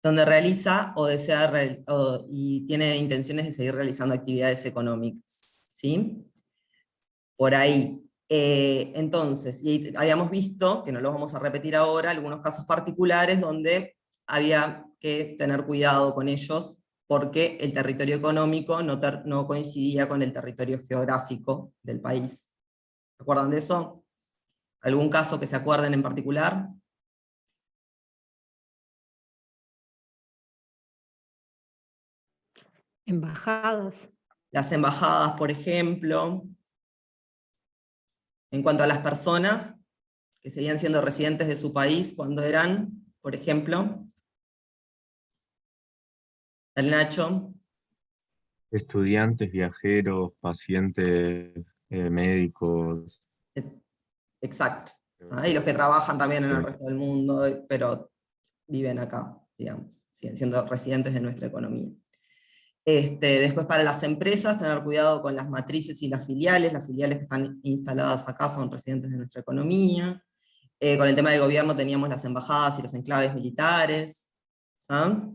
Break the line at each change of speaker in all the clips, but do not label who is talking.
donde realiza o desea y tiene intenciones de seguir realizando actividades económicas, ¿sí? Por ahí. Entonces, y habíamos visto, que no lo vamos a repetir ahora, algunos casos particulares donde había que tener cuidado con ellos, porque el territorio económico no coincidía con el territorio geográfico del país. ¿Se acuerdan de eso? ¿Algún caso que se acuerden en particular?
Embajadas.
Las embajadas, por ejemplo, en cuanto a las personas que seguían siendo residentes de su país cuando eran, por ejemplo, el Nacho.
Estudiantes, viajeros, pacientes, médicos.
Exacto. Y los que trabajan también en el
Sí.
resto del mundo, pero viven acá, digamos, siguen siendo residentes de nuestra economía. Después para las empresas, tener cuidado con las matrices y las filiales que están instaladas acá son residentes de nuestra economía. Con el tema de gobierno teníamos las embajadas y los enclaves militares. ¿Ah?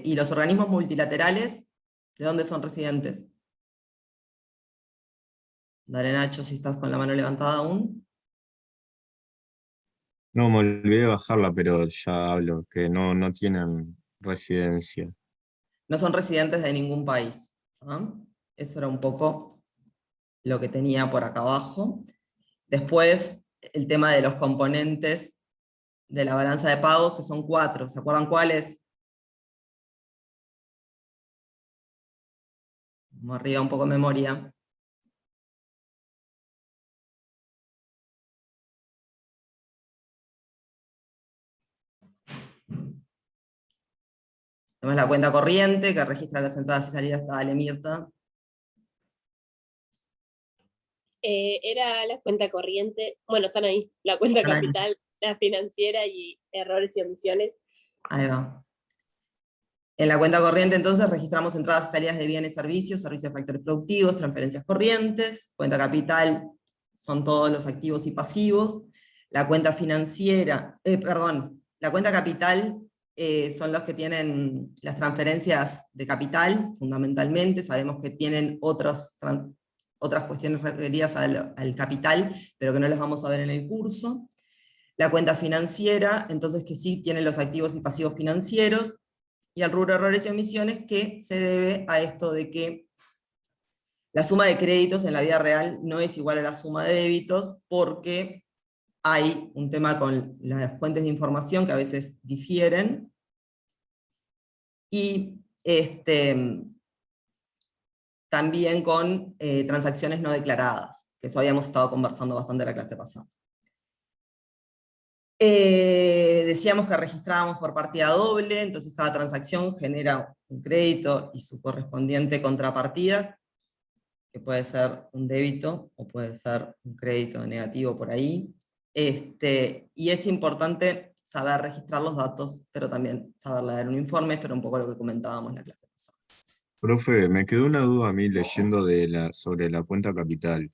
Y los organismos multilaterales, ¿de dónde son residentes? Dale, Nacho, si estás con la mano levantada aún.
No, me olvidé de bajarla, pero ya hablo, que no tienen residencia.
No son residentes de ningún país. ¿Ah? Eso era un poco lo que tenía por acá abajo. Después, el tema de los componentes de la balanza de pagos, que son 4. ¿Se acuerdan cuáles? Vamos arriba un poco de memoria. Tenemos la cuenta corriente, que registra las entradas y salidas. Dale, Mirta.
Era la cuenta corriente, bueno, están ahí, la cuenta
Están ahí.
capital, la financiera y errores y omisiones.
Ahí va. En la cuenta corriente, entonces, registramos entradas y salidas de bienes y servicios de factores productivos, transferencias corrientes. Cuenta capital son todos los activos y pasivos. La cuenta financiera, la cuenta capital son los que tienen las transferencias de capital, fundamentalmente. Sabemos que tienen otras cuestiones referidas al capital, pero que no las vamos a ver en el curso. La cuenta financiera, entonces, que sí tiene los activos y pasivos financieros. Y al rubro errores y omisiones, que se debe a esto de que la suma de créditos en la vida real no es igual a la suma de débitos, porque hay un tema con las fuentes de información que a veces difieren, y también con transacciones no declaradas, que eso habíamos estado conversando bastante en la clase pasada. Decíamos que registrábamos por partida doble, entonces cada transacción genera un crédito y su correspondiente contrapartida, que puede ser un débito o puede ser un crédito negativo por ahí. Y es importante saber registrar los datos, pero también saber leer un informe. Esto era un poco lo que comentábamos en la clase pasada.
Profe, me quedó una duda a mí leyendo sobre la cuenta capital.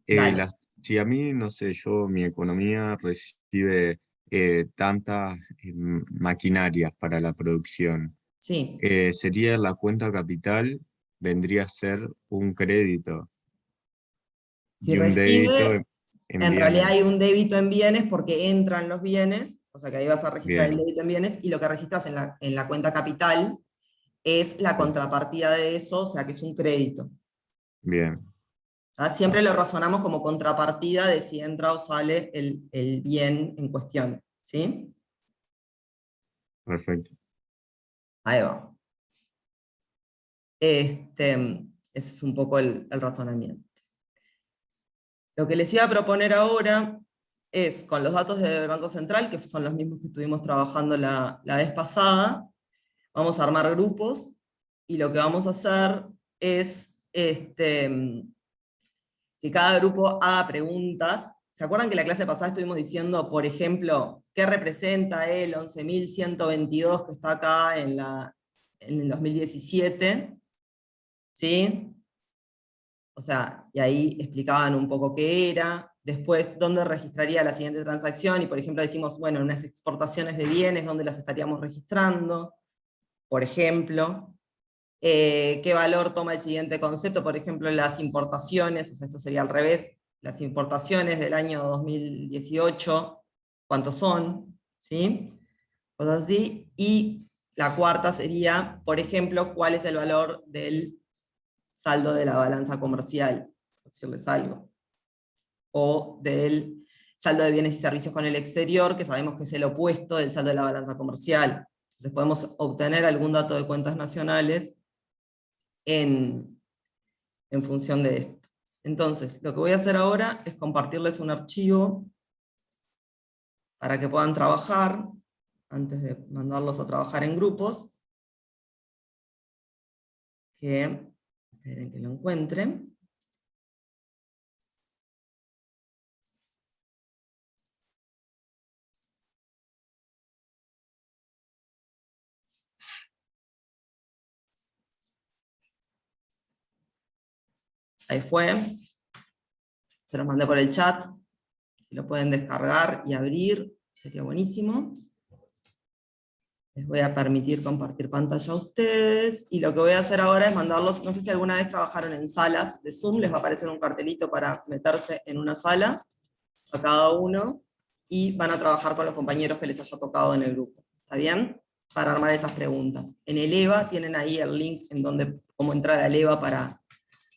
Dale.
Si a mí, no sé, mi economía recibe tantas maquinarias para la producción,
Sí.
sería la cuenta capital, vendría a ser un crédito
Si
y un débito
recibe,
en
en realidad hay
bienes.
un débito en bienes porque entran los bienes, o sea que ahí vas a registrar el
Bien,
débito en bienes, y lo que registras en la cuenta capital es la contrapartida de eso, o sea que es un crédito.
bien,
Siempre lo razonamos como contrapartida de si entra o sale el bien en cuestión. ¿Sí?
perfecto.
Ahí va. Ese es un poco el razonamiento. Lo que les iba a proponer ahora es, con los datos del Banco Central, que son los mismos que estuvimos trabajando la vez pasada, vamos a armar grupos, y lo que vamos a hacer es que cada grupo haga preguntas. ¿Se acuerdan que la clase pasada estuvimos diciendo, por ejemplo, qué representa el 11.122 que está acá en el 2017? ¿Sí? O sea, y ahí explicaban un poco qué era. Después, ¿dónde registraría la siguiente transacción? Y por ejemplo decimos, bueno, unas exportaciones de bienes, ¿dónde las estaríamos registrando? Por ejemplo, ¿qué valor toma el siguiente concepto? Por ejemplo, las importaciones, o sea, esto sería al revés, las importaciones del año 2018, ¿cuántos son? ¿Sí? Cosas así. Y la cuarta sería, por ejemplo, ¿cuál es el valor del saldo de la balanza comercial? Por decirles algo. O del saldo de bienes y servicios con el exterior, que sabemos que es el opuesto del saldo de la balanza comercial. Entonces podemos obtener algún dato de cuentas nacionales en función de esto. Entonces, lo que voy a hacer ahora es compartirles un archivo para que puedan trabajar, antes de mandarlos a trabajar en grupos, esperen que lo encuentren. Ahí fue. Se los mandé por el chat. Si lo pueden descargar y abrir, sería buenísimo. Les voy a permitir compartir pantalla a ustedes. Y lo que voy a hacer ahora es mandarlos, no sé si alguna vez trabajaron en salas de Zoom, les va a aparecer un cartelito para meterse en una sala, a cada uno, y van a trabajar con los compañeros que les haya tocado en el grupo. ¿Está bien? Para armar esas preguntas. En el EVA tienen ahí el link en donde, cómo entrar al EVA para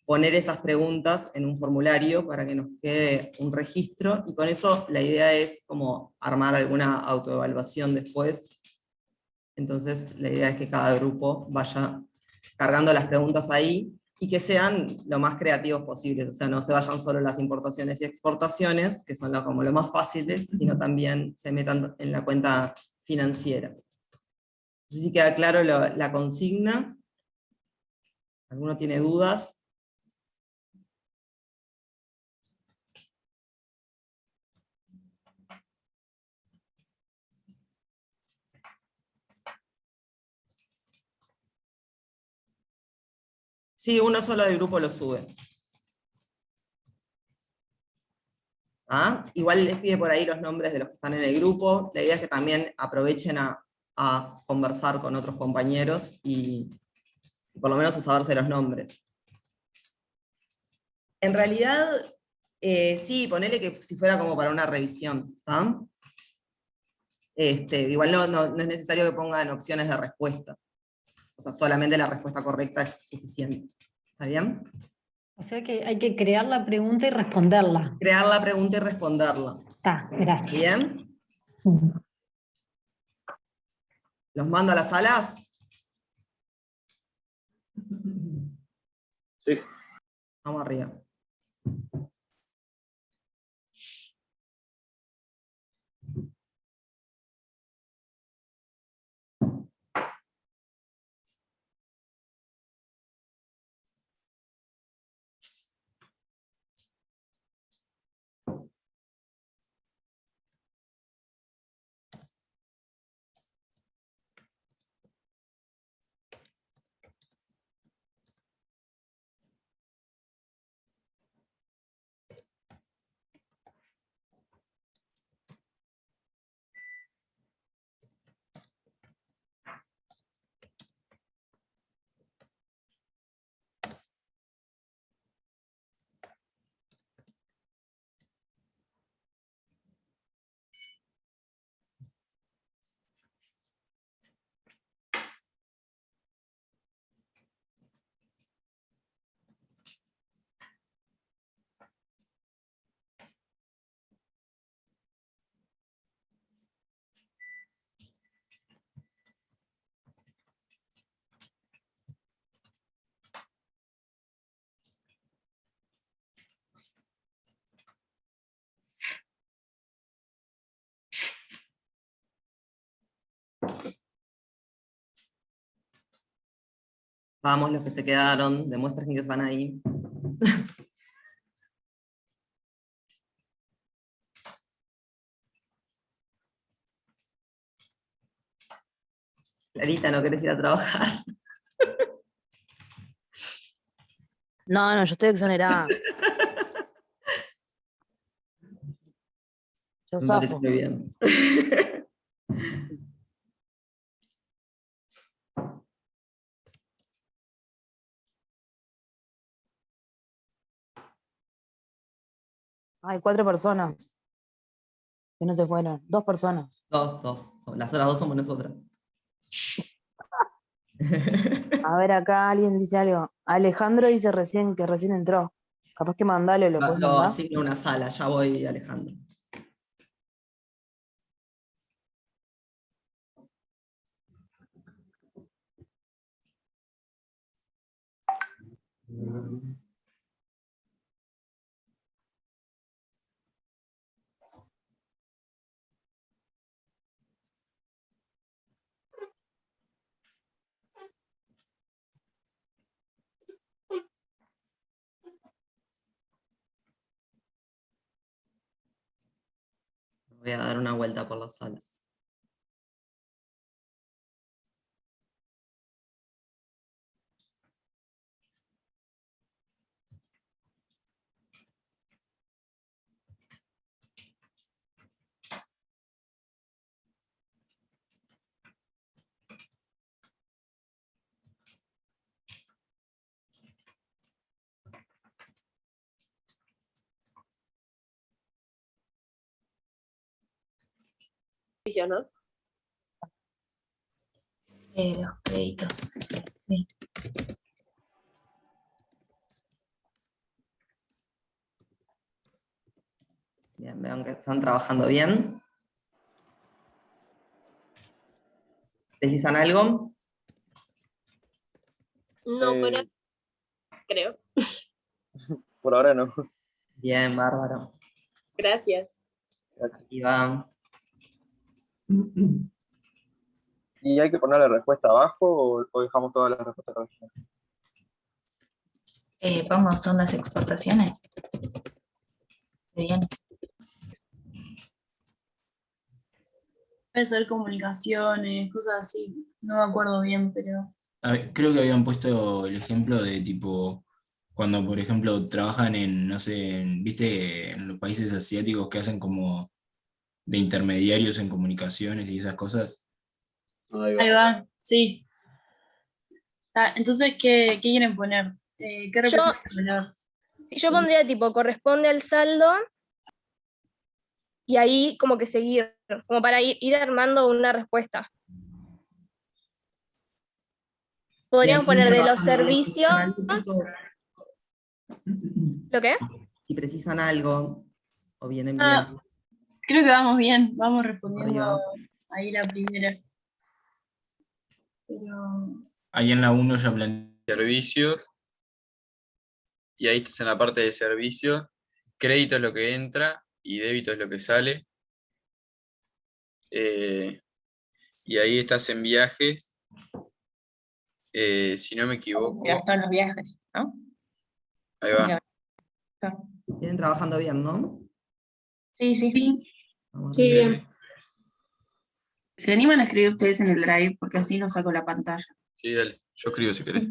poner esas preguntas en un formulario para que nos quede un registro, y con eso la idea es como armar alguna autoevaluación después. Entonces la idea es que cada grupo vaya cargando las preguntas ahí, y que sean lo más creativos posibles, o sea, no se vayan solo las importaciones y exportaciones, que son como lo más fáciles, sino también se metan en la cuenta financiera. No sé si queda claro la consigna. ¿Alguno tiene dudas? Sí, uno solo del grupo lo sube. ¿Ah? Igual les pide por ahí los nombres de los que están en el grupo. La idea es que también aprovechen a conversar con otros compañeros y por lo menos a saberse los nombres. En realidad, sí, ponele que si fuera como para una revisión, ¿tá? Igual no es necesario que pongan opciones de respuesta. O sea, solamente la respuesta correcta es suficiente. ¿Está bien?
O sea que hay que crear la pregunta y responderla.
Crear la pregunta y responderla.
Está, gracias.
¿Bien? ¿Los mando a las salas?
Sí.
Vamos arriba. Vamos, los que se quedaron, demuestren que están ahí. Clarita, ¿no querés ir a trabajar?
No, yo estoy exonerada.
Yo
Me parece
zafo.
muy bien.
Hay 4 personas que no se fueron. 2 personas.
Dos. Las otras dos somos nosotras.
A ver, acá alguien dice algo. Alejandro dice recién que recién entró. Capaz que mandale, ¿lo puedes
Lo
mandar?
asigno a una sala, ya voy, Alejandro. Voy a dar una vuelta por las salas.
¿No?
Los créditos. Sí.
Bien, vean que están trabajando bien. ¿Precisan algo?
No, para, creo.
Por ahora no.
Bien, bárbaro.
Gracias.
Gracias.
Aquí va.
¿Y hay que poner la respuesta abajo o dejamos todas las respuestas correctas?
Pongo son las exportaciones de bienes.
Puede ser comunicaciones, cosas así. No me acuerdo bien, pero.
A ver, creo que habían puesto el ejemplo de tipo, cuando por ejemplo trabajan en, no sé, viste, en los países asiáticos que hacen como de intermediarios en comunicaciones y esas cosas.
Ahí va, sí. Ah, entonces, ¿qué quieren poner? ¿Qué representa el valor?
Yo pondría tipo, corresponde al saldo, y ahí como que seguir, como para ir armando una respuesta. Podríamos
Bien,
poner de los
trabajando bien.
servicios. ¿Lo qué?
Si precisan algo o vienen
Ah,
bien.
creo que vamos bien, vamos respondiendo
Arriba.
ahí la primera. Pero.
Ahí en la 1 ya planteé.
Servicios, y ahí estás en la parte de servicios, crédito es lo que entra y débito es lo que sale. Y ahí estás en viajes, si no me equivoco.
Se gastó en los viajes, ¿no?
Ahí va.
Vienen trabajando bien, ¿no?
Sí, sí.
Vamos
Sí,
arriba.
bien. ¿Se animan a escribir ustedes en el Drive? Porque así no saco la pantalla.
Sí, dale, yo escribo si querés.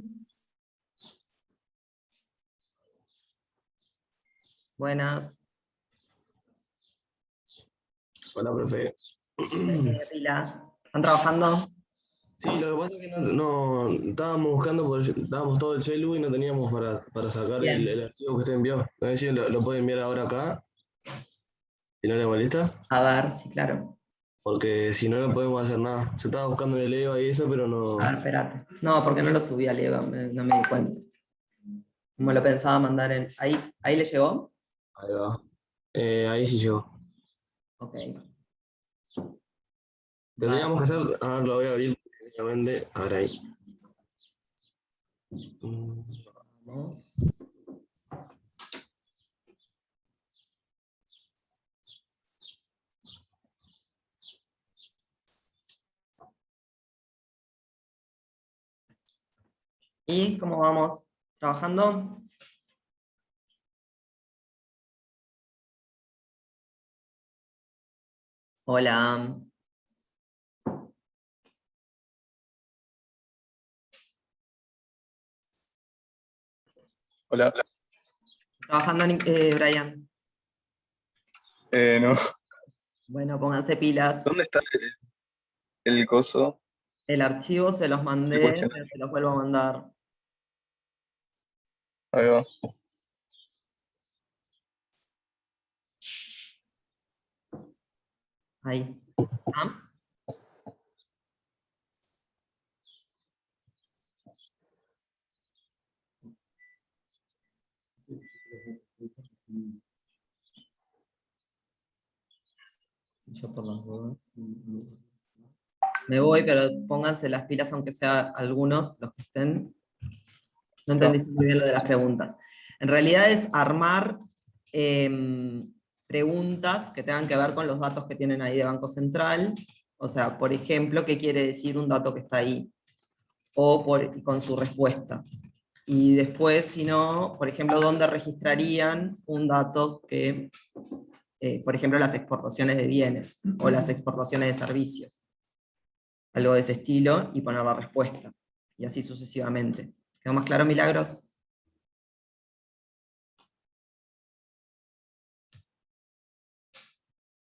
Buenas.
Hola, profe.
Pila. ¿Están trabajando?
Sí, lo que pasa es que estábamos buscando, estábamos todo el celu y no teníamos para sacar
Bien.
el archivo que usted envió. A ver si lo puede enviar ahora acá, si no le molesta,
A ver, sí, claro.
porque si no, no podemos hacer nada. Se estaba buscando en el EVA y eso, pero no.
A ver, espérate. No, porque no lo subí a Leva, no me di cuenta. Como lo pensaba mandar en. ¿Ahí le llegó?
Ahí va. Ahí sí llegó.
Ok.
Tendríamos que hacer, a ver, lo voy a abrir técnicamente. A ver ahí.
Vamos. ¿Y cómo vamos? ¿Trabajando? Hola.
Hola.
¿Trabajando, Brian?
No.
Bueno, pónganse pilas.
¿Dónde está el coso?
El archivo se los mandé,
cuestión?
pero se los vuelvo a mandar.
Ahí va.
Ahí. ¿Ah? Yo por las dudas. Me voy, pero pónganse las pilas, aunque sea algunos, los que estén. No entendí muy bien lo de las preguntas. En realidad es armar preguntas que tengan que ver con los datos que tienen ahí de Banco Central. O sea, por ejemplo, ¿qué quiere decir un dato que está ahí? O con su respuesta. Y después, si no, por ejemplo, ¿dónde registrarían un dato que, por ejemplo, las exportaciones de bienes o las exportaciones de servicios? Algo de ese estilo, y poner la respuesta. Y así sucesivamente. ¿Quedó más claro, Milagros?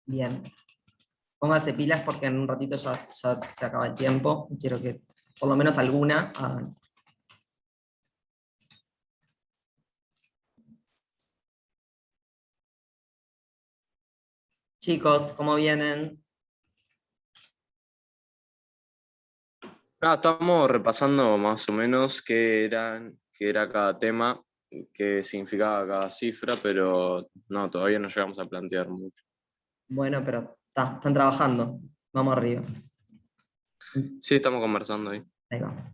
Bien. Pónganse pilas porque en un ratito ya se acaba el tiempo. Quiero que por lo menos alguna hagan. Chicos, ¿cómo vienen?
Estamos repasando más o menos qué era cada tema, qué significaba cada cifra, pero no, todavía no llegamos a plantear mucho.
Bueno, pero están trabajando. Vamos arriba.
Sí, estamos conversando ahí.
Ahí va.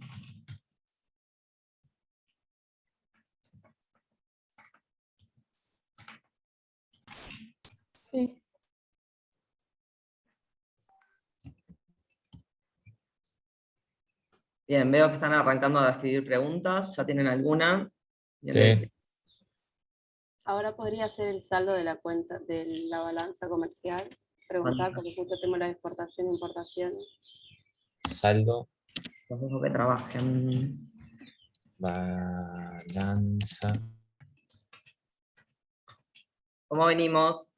Sí.
Bien, veo que están arrancando a escribir preguntas. ¿Ya tienen alguna?
Sí.
Ahora podría ser el saldo de la cuenta, de la balanza comercial. Preguntar, porque justo tengo la exportación e importación.
Saldo.
Los dejo que trabajen.
Balanza.
¿Cómo venimos?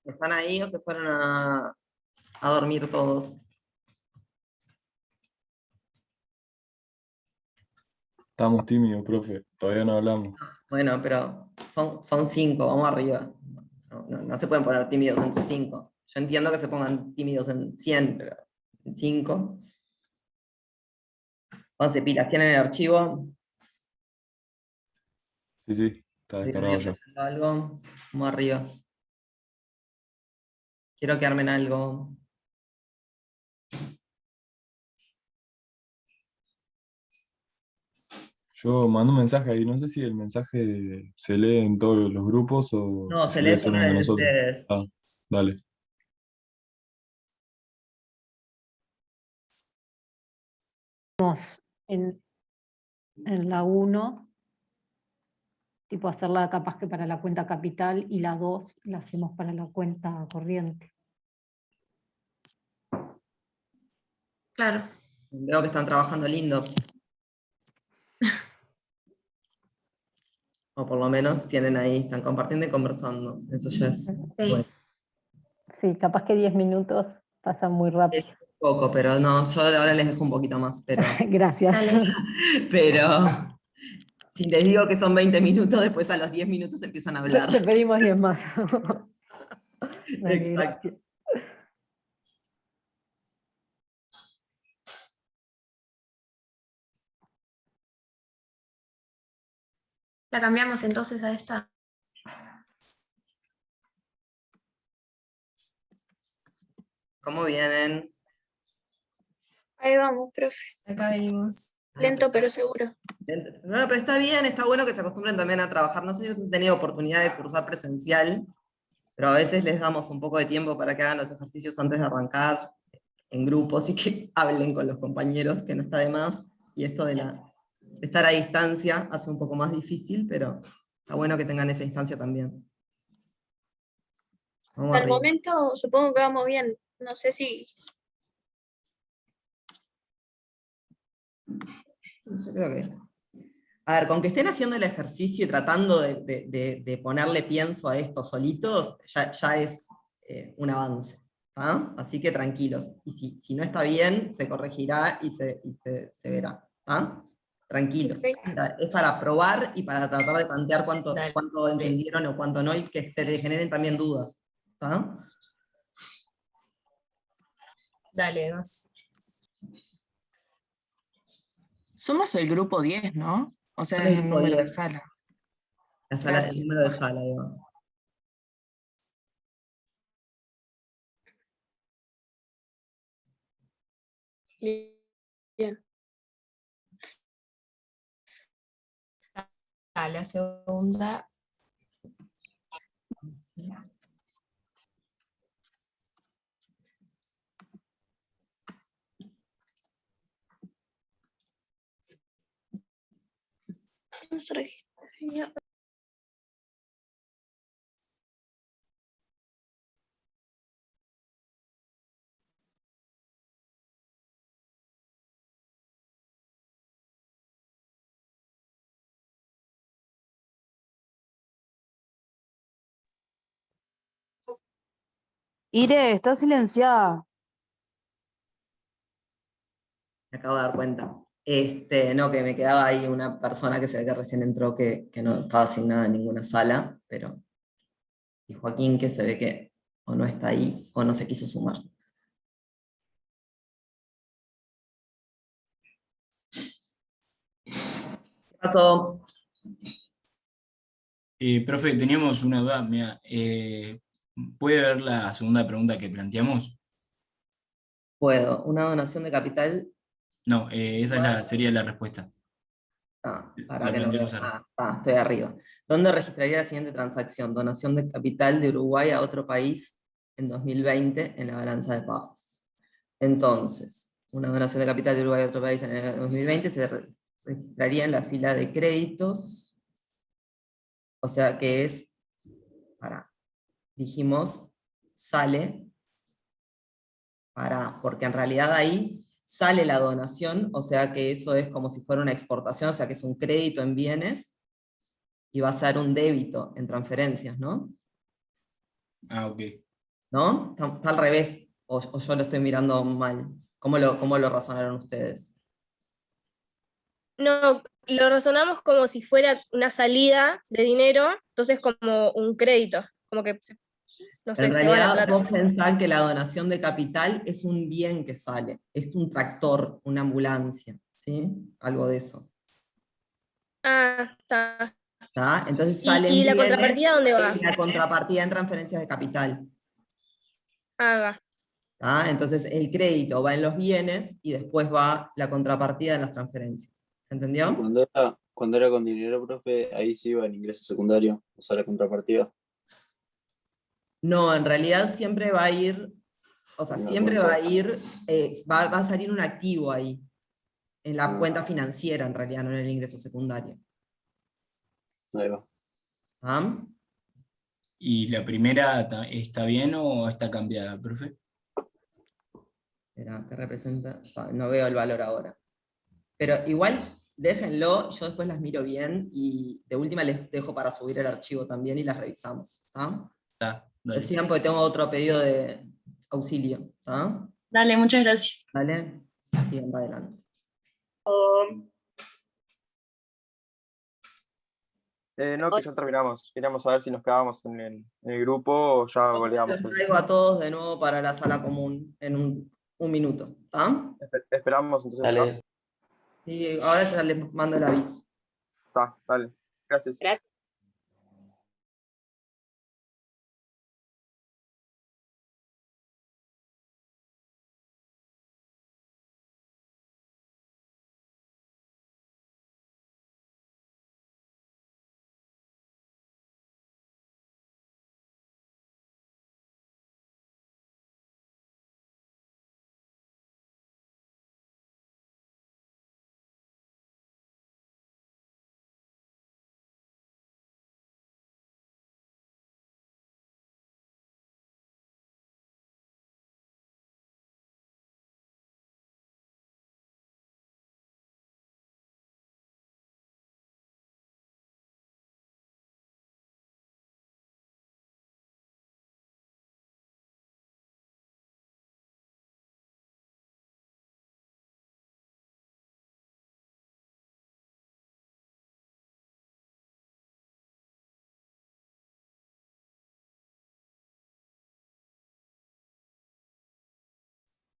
¿Están ahí o se fueron a dormir todos?
Estamos tímidos, profe. Todavía no hablamos.
Bueno, pero son 5, vamos arriba. No se pueden poner tímidos entre 5. Yo entiendo que se pongan tímidos en 100, pero en 5. 11 pilas. ¿Tienen el archivo?
Sí, está descargado ya.
Algo. Vamos arriba. Quiero que armen algo.
Yo mando un mensaje ahí, no sé si el mensaje se lee en todos los grupos o
No,
si
se
lee
lee
solo
solo
en el de
en
nosotros.
ustedes.
Dale.
En la 1, tipo hacerla capaz que para la cuenta capital, y la 2 la hacemos para la cuenta corriente.
Claro.
Veo que están trabajando lindo. O por lo menos tienen ahí, están compartiendo y conversando. Eso ya es bueno.
Sí, capaz que 10 minutos pasan muy rápido.
Es poco, pero no, yo ahora les dejo un poquito más, pero.
Gracias.
Pero si les digo que son 20 minutos, después a los 10 minutos empiezan a hablar.
Te pedimos 10 más. Dale,
Exacto.
gracias.
La cambiamos entonces a esta.
¿Cómo vienen?
Ahí vamos, profe. Acá venimos. Lento pero seguro.
No, pero está bien, está bueno que se acostumbren también a trabajar. No sé si han tenido oportunidad de cursar presencial, pero a veces les damos un poco de tiempo para que hagan los ejercicios antes de arrancar en grupos y que hablen con los compañeros, que no está de más. Y esto de estar a distancia hace un poco más difícil, pero está bueno que tengan esa instancia también. Vamos
Hasta el
arriba.
momento supongo que vamos bien. No sé si.
Yo creo que A ver, con que estén haciendo el ejercicio y tratando de ponerle pienso a esto solitos, ya es un avance. ¿Ah? Así que tranquilos. Y si no está bien, se corregirá y se verá. ¿Ah? Tranquilos. Es para probar y para tratar de plantear cuánto entendieron o cuánto no, y que se les generen también dudas. ¿Ah?
Dale, más.
Somos el grupo 10, ¿no? O sea,
Son
es
el
el
grupo
número de
10.
sala.
El
Gracias.
número de sala, digo.
Bien.
La segunda.
No se registra.
Ire, está silenciada.
Me acabo de dar cuenta. No, que me quedaba ahí una persona que se ve que recién entró que no estaba asignada en ninguna sala, pero. Y Joaquín, que se ve que o no está ahí o no se quiso sumar. ¿Qué pasó?
Profe, teníamos una duda, mira, ¿puede ver la segunda pregunta que planteamos?
Puedo. Una donación de capital.
No, sería la respuesta.
Para
La
que no veo.
planteamos ahora.
Estoy arriba. ¿Dónde registraría la siguiente transacción? Donación de capital de Uruguay a otro país en 2020 en la balanza de pagos. Entonces, una donación de capital de Uruguay a otro país en el 2020 se registraría en la fila de créditos. O sea que es, dijimos, sale, porque en realidad ahí sale la donación, o sea que eso es como si fuera una exportación, o sea que es un crédito en bienes, y va a ser un débito en transferencias, ¿no?
Ah, ok.
¿No? Está al revés, o yo lo estoy mirando mal. ¿Cómo lo razonaron ustedes?
No, lo razonamos como si fuera una salida de dinero, entonces como un crédito, como que, no sé,
En
se va la
realidad
plata.
vos pensás que la donación de capital es un bien que sale, es un tractor, una ambulancia, ¿sí? Algo de eso.
Ah, está.
¿Tá? Entonces
¿Y
salen
la
bienes
contrapartida dónde va?
y la contrapartida en transferencias de capital.
Ah, va.
¿Tá? Entonces el crédito va en los bienes y después va la contrapartida en las transferencias. ¿Se entendió?
Y cuando era con dinero, profe, ahí sí iba el ingreso secundario, o sea, la contrapartida.
No, en realidad siempre va a ir, o sea,
En la
siempre
cuenta.
va a ir, va a salir un activo ahí, en la
Ah.
cuenta financiera en realidad, no en el ingreso secundario.
Ahí va.
¿Ah?
¿Y la primera está bien o está cambiada, profe?
Espera, ¿qué representa? No veo el valor ahora. Pero igual, déjenlo, yo después las miro bien y de última les dejo para subir el archivo también y las revisamos. ¿Ah?
Dale.
Decían porque tengo otro pedido de auxilio. ¿Ah?
Dale, muchas gracias.
Dale, sigan para adelante.
No, que ya terminamos. Queríamos saber si nos quedábamos en el grupo o ya volvíamos.
Los traigo a todos de nuevo para la sala común en un minuto. ¿Está?
Esperamos entonces.
Dale.
Y ahora ya les mando el aviso.
Está, dale. Gracias.
Gracias.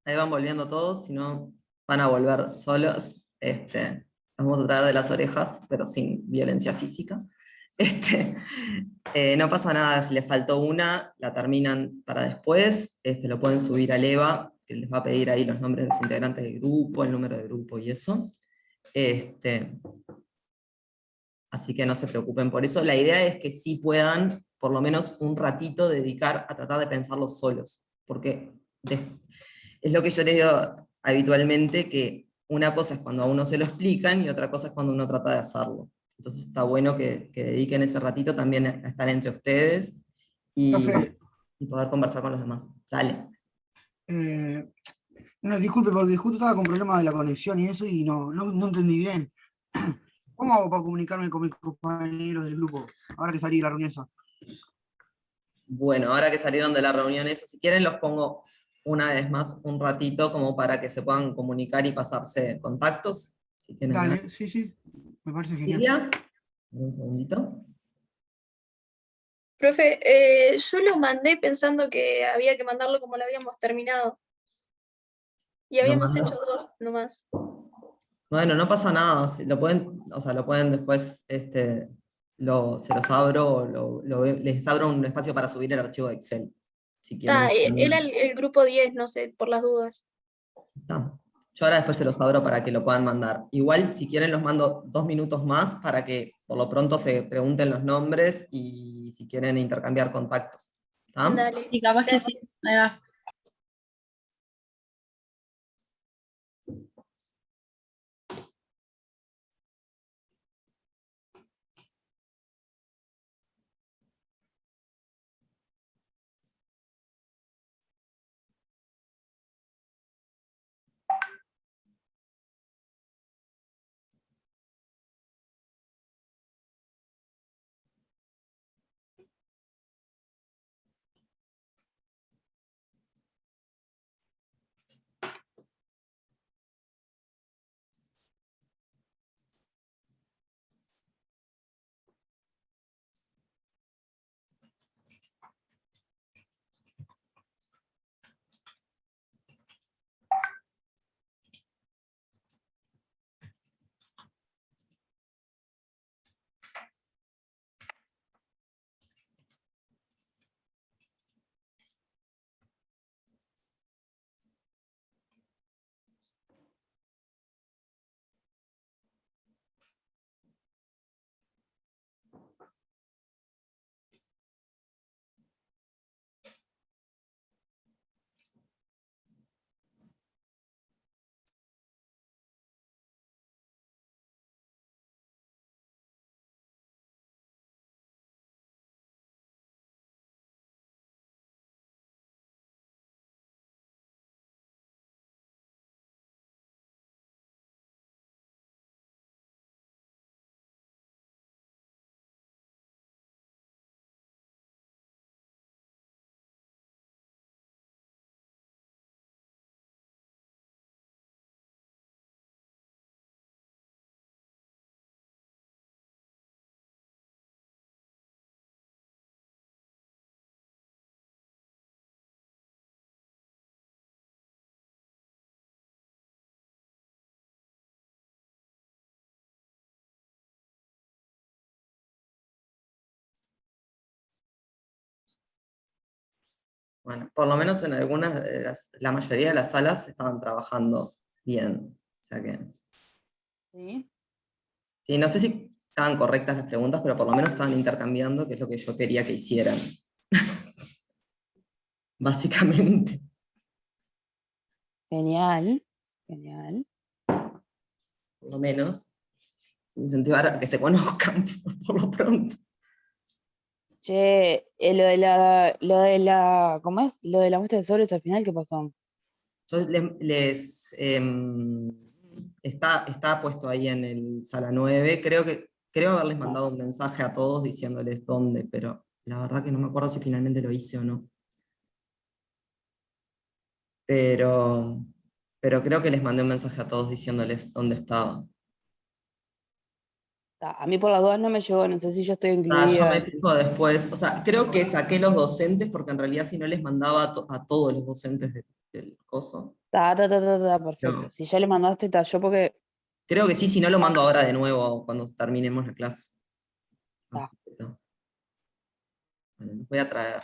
Ahí van volviendo todos, si no van a volver solos. Vamos a traer de las orejas, pero sin violencia física. No pasa nada, si les faltó una, la terminan para después, lo pueden subir al EVA, que les va a pedir ahí los nombres de los integrantes del grupo, el número de grupo y eso. Así que no se preocupen por eso. La idea es que sí puedan, por lo menos un ratito, dedicar a tratar de pensarlo solos, porque es lo que yo les digo habitualmente, que una cosa es cuando a uno se lo explican y otra cosa es cuando uno trata de hacerlo. Entonces está bueno que dediquen ese ratito también a estar entre ustedes y poder conversar con los demás. Dale.
No, disculpe, porque justo estaba con problemas de la conexión y eso, y no entendí bien. ¿Cómo hago para comunicarme con mis compañeros del grupo, ahora que salí de la reunión esa?
Bueno, ahora que salieron de la reunión esa, si quieren los pongo una vez más un ratito como para que se puedan comunicar y pasarse contactos. Si tienen
Dale,
ganas.
sí, me parece genial.
Silvia, un segundito.
Profe, yo lo mandé pensando que había que mandarlo como lo habíamos terminado. Y habíamos hecho 2 nomás.
Bueno, no pasa nada, lo pueden después, se los abro, o les abro un espacio para subir el archivo de Excel. Si quieren.
Era el grupo 10, no sé, por las dudas.
Yo ahora después se los abro para que lo puedan mandar. Igual, si quieren, los mando 2 minutos más para que por lo pronto se pregunten los nombres y si quieren intercambiar contactos. ¿Está?
Dale.
Y capaz que sí. Ahí va.
Bueno, por lo menos en algunas, la mayoría de las salas estaban trabajando bien. O sea que.
Sí.
Sí, no sé si estaban correctas las preguntas, pero por lo menos estaban intercambiando, que es lo que yo quería que hicieran. Básicamente.
Genial.
Por lo menos. Incentivar a que se conozcan por lo pronto.
Che, ¿cómo es? Lo de la muestra de sobres al final, ¿qué pasó?
Yo está puesto ahí en el sala 9, creo haberles mandado un mensaje a todos diciéndoles dónde, pero la verdad que no me acuerdo si finalmente lo hice o no. Pero creo que les mandé un mensaje a todos diciéndoles dónde estaba.
A mí por las dudas no me llegó, no sé si yo estoy
Yo
incluida.
me fijo después, o sea, creo que saqué los docentes porque en realidad si no les mandaba a todos los docentes del coso.
Perfecto.
No.
Si ya le mandaste, yo porque
Creo que sí, si no lo mando ahora de nuevo cuando terminemos la clase. Así que no. Bueno, los voy a traer.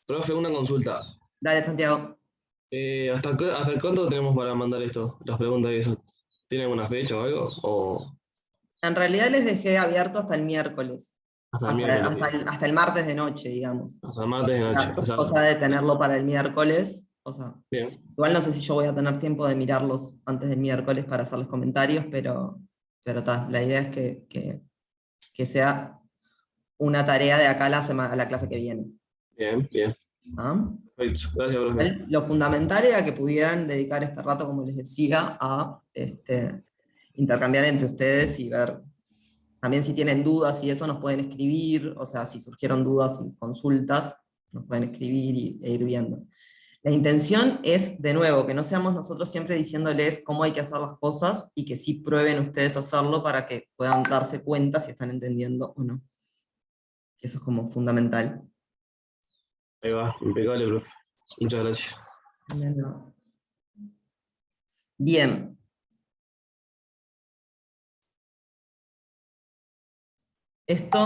Profe, una consulta.
Dale, Santiago.
¿Hasta cuánto tenemos para mandar esto? Las preguntas y eso. ¿Tienen una fecha o algo? ¿O
En realidad les dejé abierto hasta el miércoles.
hasta el miércoles?
Hasta el martes de noche, digamos.
Hasta el martes de noche. O sea,
Cosa de tenerlo para el miércoles. O sea,
bien.
igual no sé si yo voy a tener tiempo de mirarlos antes del miércoles para hacer los comentarios, pero la idea es que sea una tarea de acá a la clase que viene.
Bien, bien.
¿Ah?
Perfecto. Gracias, profe.
Lo fundamental era que pudieran dedicar este rato, como les decía, a intercambiar entre ustedes y ver también si tienen dudas y eso nos pueden escribir, o sea, si surgieron dudas y consultas, nos pueden escribir e ir viendo. La intención es, de nuevo, que no seamos nosotros siempre diciéndoles cómo hay que hacer las cosas y que sí prueben ustedes hacerlo para que puedan darse cuenta si están entendiendo o no. Eso es como fundamental.
Ahí va, impecable, profe. Muchas gracias.
De nada. Bien. Esto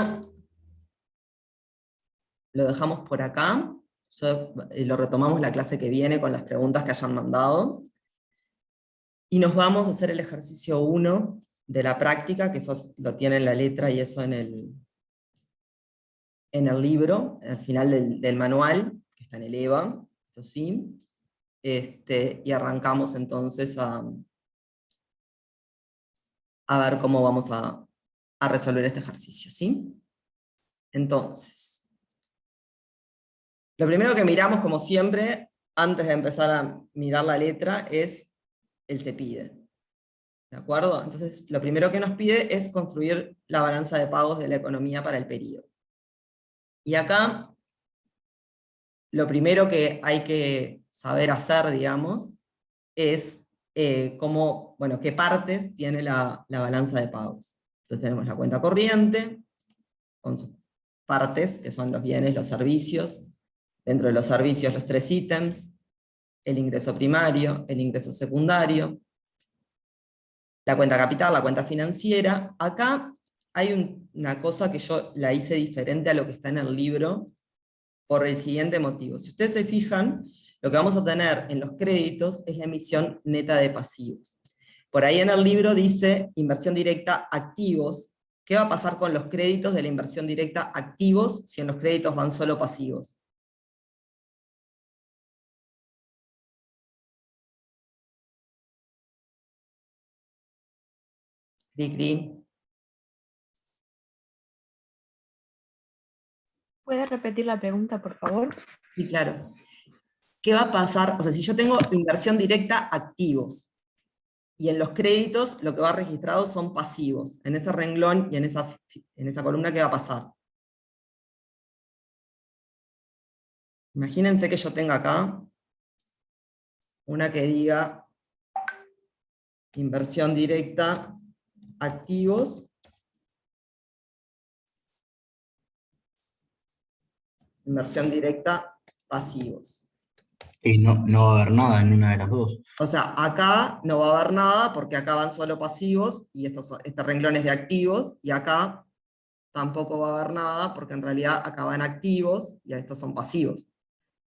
lo dejamos por acá. Lo retomamos la clase que viene con las preguntas que hayan mandado. Y nos vamos a hacer el ejercicio 1 de la práctica, que eso lo tiene en la letra y eso en el libro, al final del manual, que está en el EVA, esto sí. Y arrancamos entonces a ver cómo vamos a resolver este ejercicio, ¿sí? Entonces, lo primero que miramos, como siempre, antes de empezar a mirar la letra, es el se pide. ¿De acuerdo? Entonces, lo primero que nos pide es construir la balanza de pagos de la economía para el periodo. Y acá, lo primero que hay que saber hacer, digamos, es qué partes tiene la balanza de pagos. Entonces tenemos la cuenta corriente, con sus partes, que son los bienes, los servicios. Dentro de los servicios, los 3 ítems, el ingreso primario, el ingreso secundario, la cuenta capital, la cuenta financiera. Acá hay una cosa que yo la hice diferente a lo que está en el libro, por el siguiente motivo. Si ustedes se fijan, lo que vamos a tener en los créditos es la emisión neta de pasivos. Por ahí en el libro dice inversión directa activos. ¿Qué va a pasar con los créditos de la inversión directa activos si en los créditos van solo pasivos?
¿Puede repetir la pregunta, por favor?
Sí, claro. ¿Qué va a pasar? O sea, si yo tengo inversión directa activos, y en los créditos lo que va registrado son pasivos, en ese renglón y en esa columna, ¿qué va a pasar? Imagínense que yo tenga acá una que diga inversión directa activos, inversión directa pasivos.
Y no va a haber nada en una de las dos.
O sea, acá no va a haber nada porque acá van solo pasivos y este renglón es de activos, y acá tampoco va a haber nada porque en realidad acá van activos y estos son pasivos.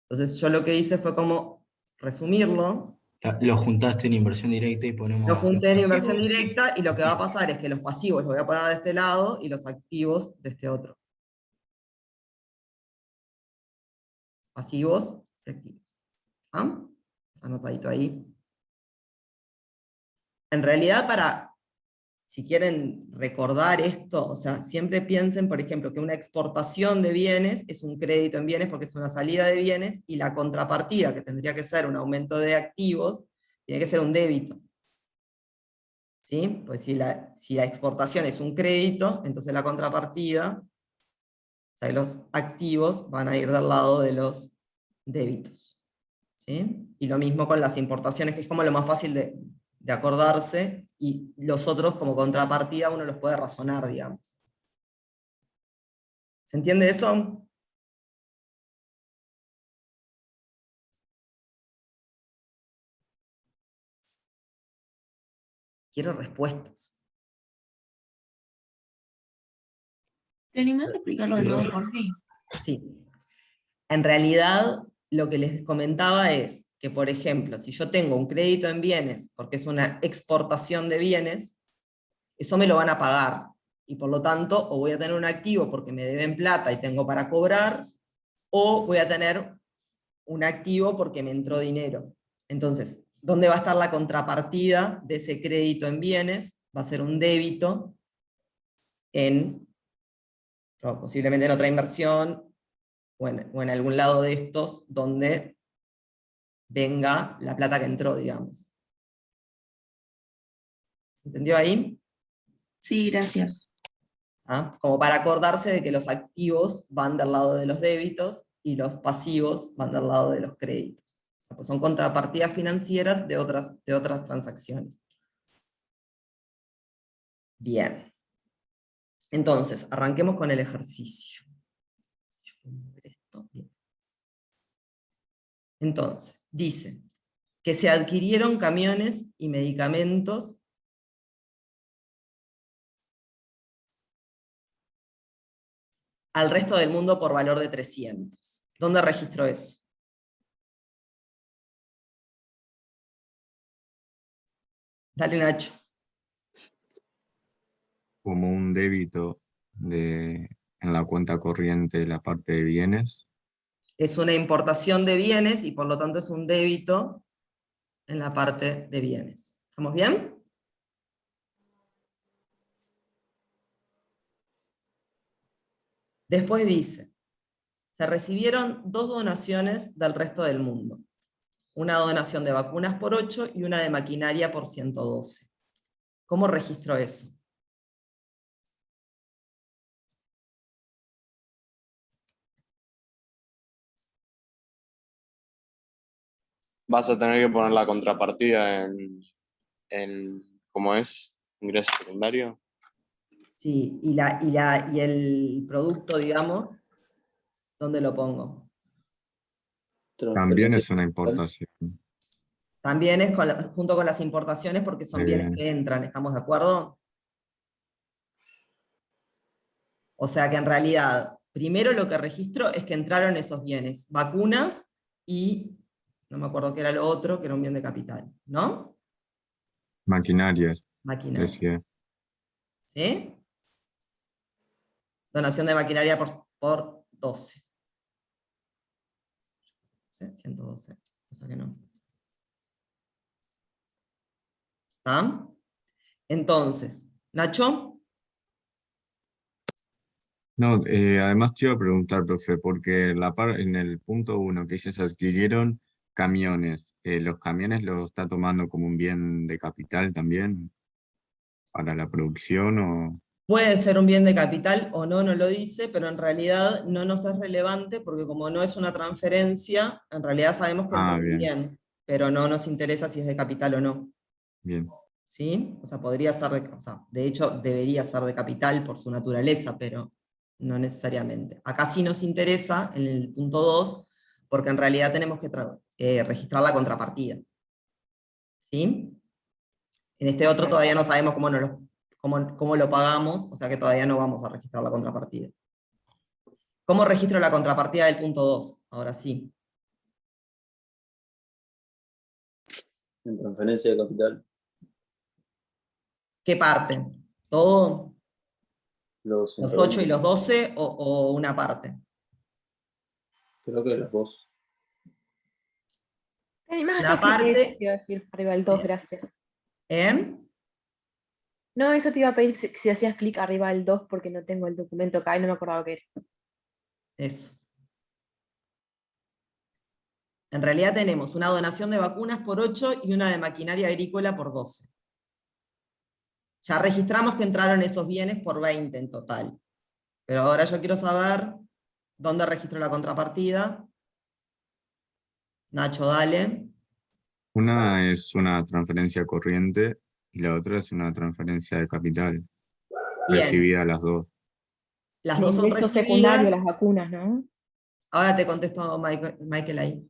Entonces yo lo que hice fue como resumirlo.
Lo juntaste en inversión directa y ponemos.
Lo junté en
los
inversión
pasivos.
directa, y lo que va a pasar es que los pasivos los voy a poner de este lado y los activos de este otro. Pasivos y activos. ¿Ah? Anotadito ahí. En realidad, si quieren recordar esto, o sea, siempre piensen, por ejemplo, que una exportación de bienes es un crédito en bienes porque es una salida de bienes, y la contrapartida, que tendría que ser un aumento de activos, tiene que ser un débito. ¿Sí? Pues si la exportación es un crédito, entonces la contrapartida, o sea, los activos van a ir del lado de los débitos. ¿Sí? Y lo mismo con las importaciones, que es como lo más fácil de acordarse, y los otros como contrapartida uno los puede razonar, digamos. ¿Se entiende eso? Quiero respuestas.
¿Te animás a explicarlo de nuevo, por fin?
Sí. En realidad, lo que les comentaba es que, por ejemplo, si yo tengo un crédito en bienes, porque es una exportación de bienes, eso me lo van a pagar. Y por lo tanto, o voy a tener un activo porque me deben plata y tengo para cobrar, o voy a tener un activo porque me entró dinero. Entonces, ¿dónde va a estar la contrapartida de ese crédito en bienes? Va a ser un débito posiblemente en otra inversión, o en algún lado de estos, donde venga la plata que entró, digamos. ¿Entendió ahí?
Sí, gracias.
¿Ah? Como para acordarse de que los activos van del lado de los débitos y los pasivos van del lado de los créditos. O sea, pues son contrapartidas financieras de otras transacciones. Bien. Entonces, arranquemos con el ejercicio. Entonces, dice que se adquirieron camiones y medicamentos al resto del mundo por valor de 300. ¿Dónde registró eso? Dale, Nacho.
Como un débito en la cuenta corriente de la parte de bienes.
Es una importación de bienes y por lo tanto es un débito en la parte de bienes. ¿Estamos bien? Después dice, se recibieron 2 donaciones del resto del mundo. Una donación de vacunas por 8 y una de maquinaria por 112. ¿Cómo registró eso?
Vas a tener que poner la contrapartida ¿cómo es? Ingreso secundario.
Sí, y el producto, digamos, ¿dónde lo pongo?
También es una importación.
También es junto con las importaciones porque son bienes que entran, ¿estamos de acuerdo? O sea que en realidad, primero lo que registro es que entraron esos bienes, vacunas y, no me acuerdo qué era lo otro, que era un bien de capital, ¿no?
Maquinarias.
Maquinaria.
Decía.
¿Sí? Donación de maquinaria por 12. ¿Sí? 112, o sea que no. ¿Está? Entonces, Nacho.
No, además te iba a preguntar, profe, porque en el punto 1 que dice se adquirieron camiones, ¿los camiones los está tomando como un bien de capital también para la producción o...?
Puede ser un bien de capital o no, no lo dice, pero en realidad no nos es relevante porque como no es una transferencia, en realidad sabemos que entró un
Bien.
bien, pero no nos interesa si es de capital o no.
Bien.
¿Sí? O sea, podría ser de hecho debería ser de capital por su naturaleza, pero no necesariamente. Acá sí nos interesa, en el punto 2, porque en realidad tenemos que registrar la contrapartida. ¿Sí? En este otro todavía no sabemos cómo lo pagamos, o sea que todavía no vamos a registrar la contrapartida. ¿Cómo registro la contrapartida del punto 2? Ahora sí.
En transferencia de capital.
¿Qué parte? ¿Todo?
Los
¿Los 8 y los 12 o una parte?
Creo que los 2.
Ay, más
La
hacía clic en eso,
parte...
te iba a decir, arriba del 2, gracias. No, eso te iba a pedir si hacías clic arriba del 2 porque no tengo el documento acá y no me acordaba qué era.
Eso. En realidad tenemos una donación de vacunas por 8 y una de maquinaria agrícola por 12. Ya registramos que entraron esos bienes por 20 en total. Pero ahora yo quiero saber dónde registro la contrapartida. Nacho, dale.
Una es una transferencia corriente y la otra es una transferencia de capital.
Bien.
Recibida las dos.
Las
De
dos son
ingreso
recibidas.
secundario, las vacunas, ¿no?
Ahora te contesto, Michael, ahí.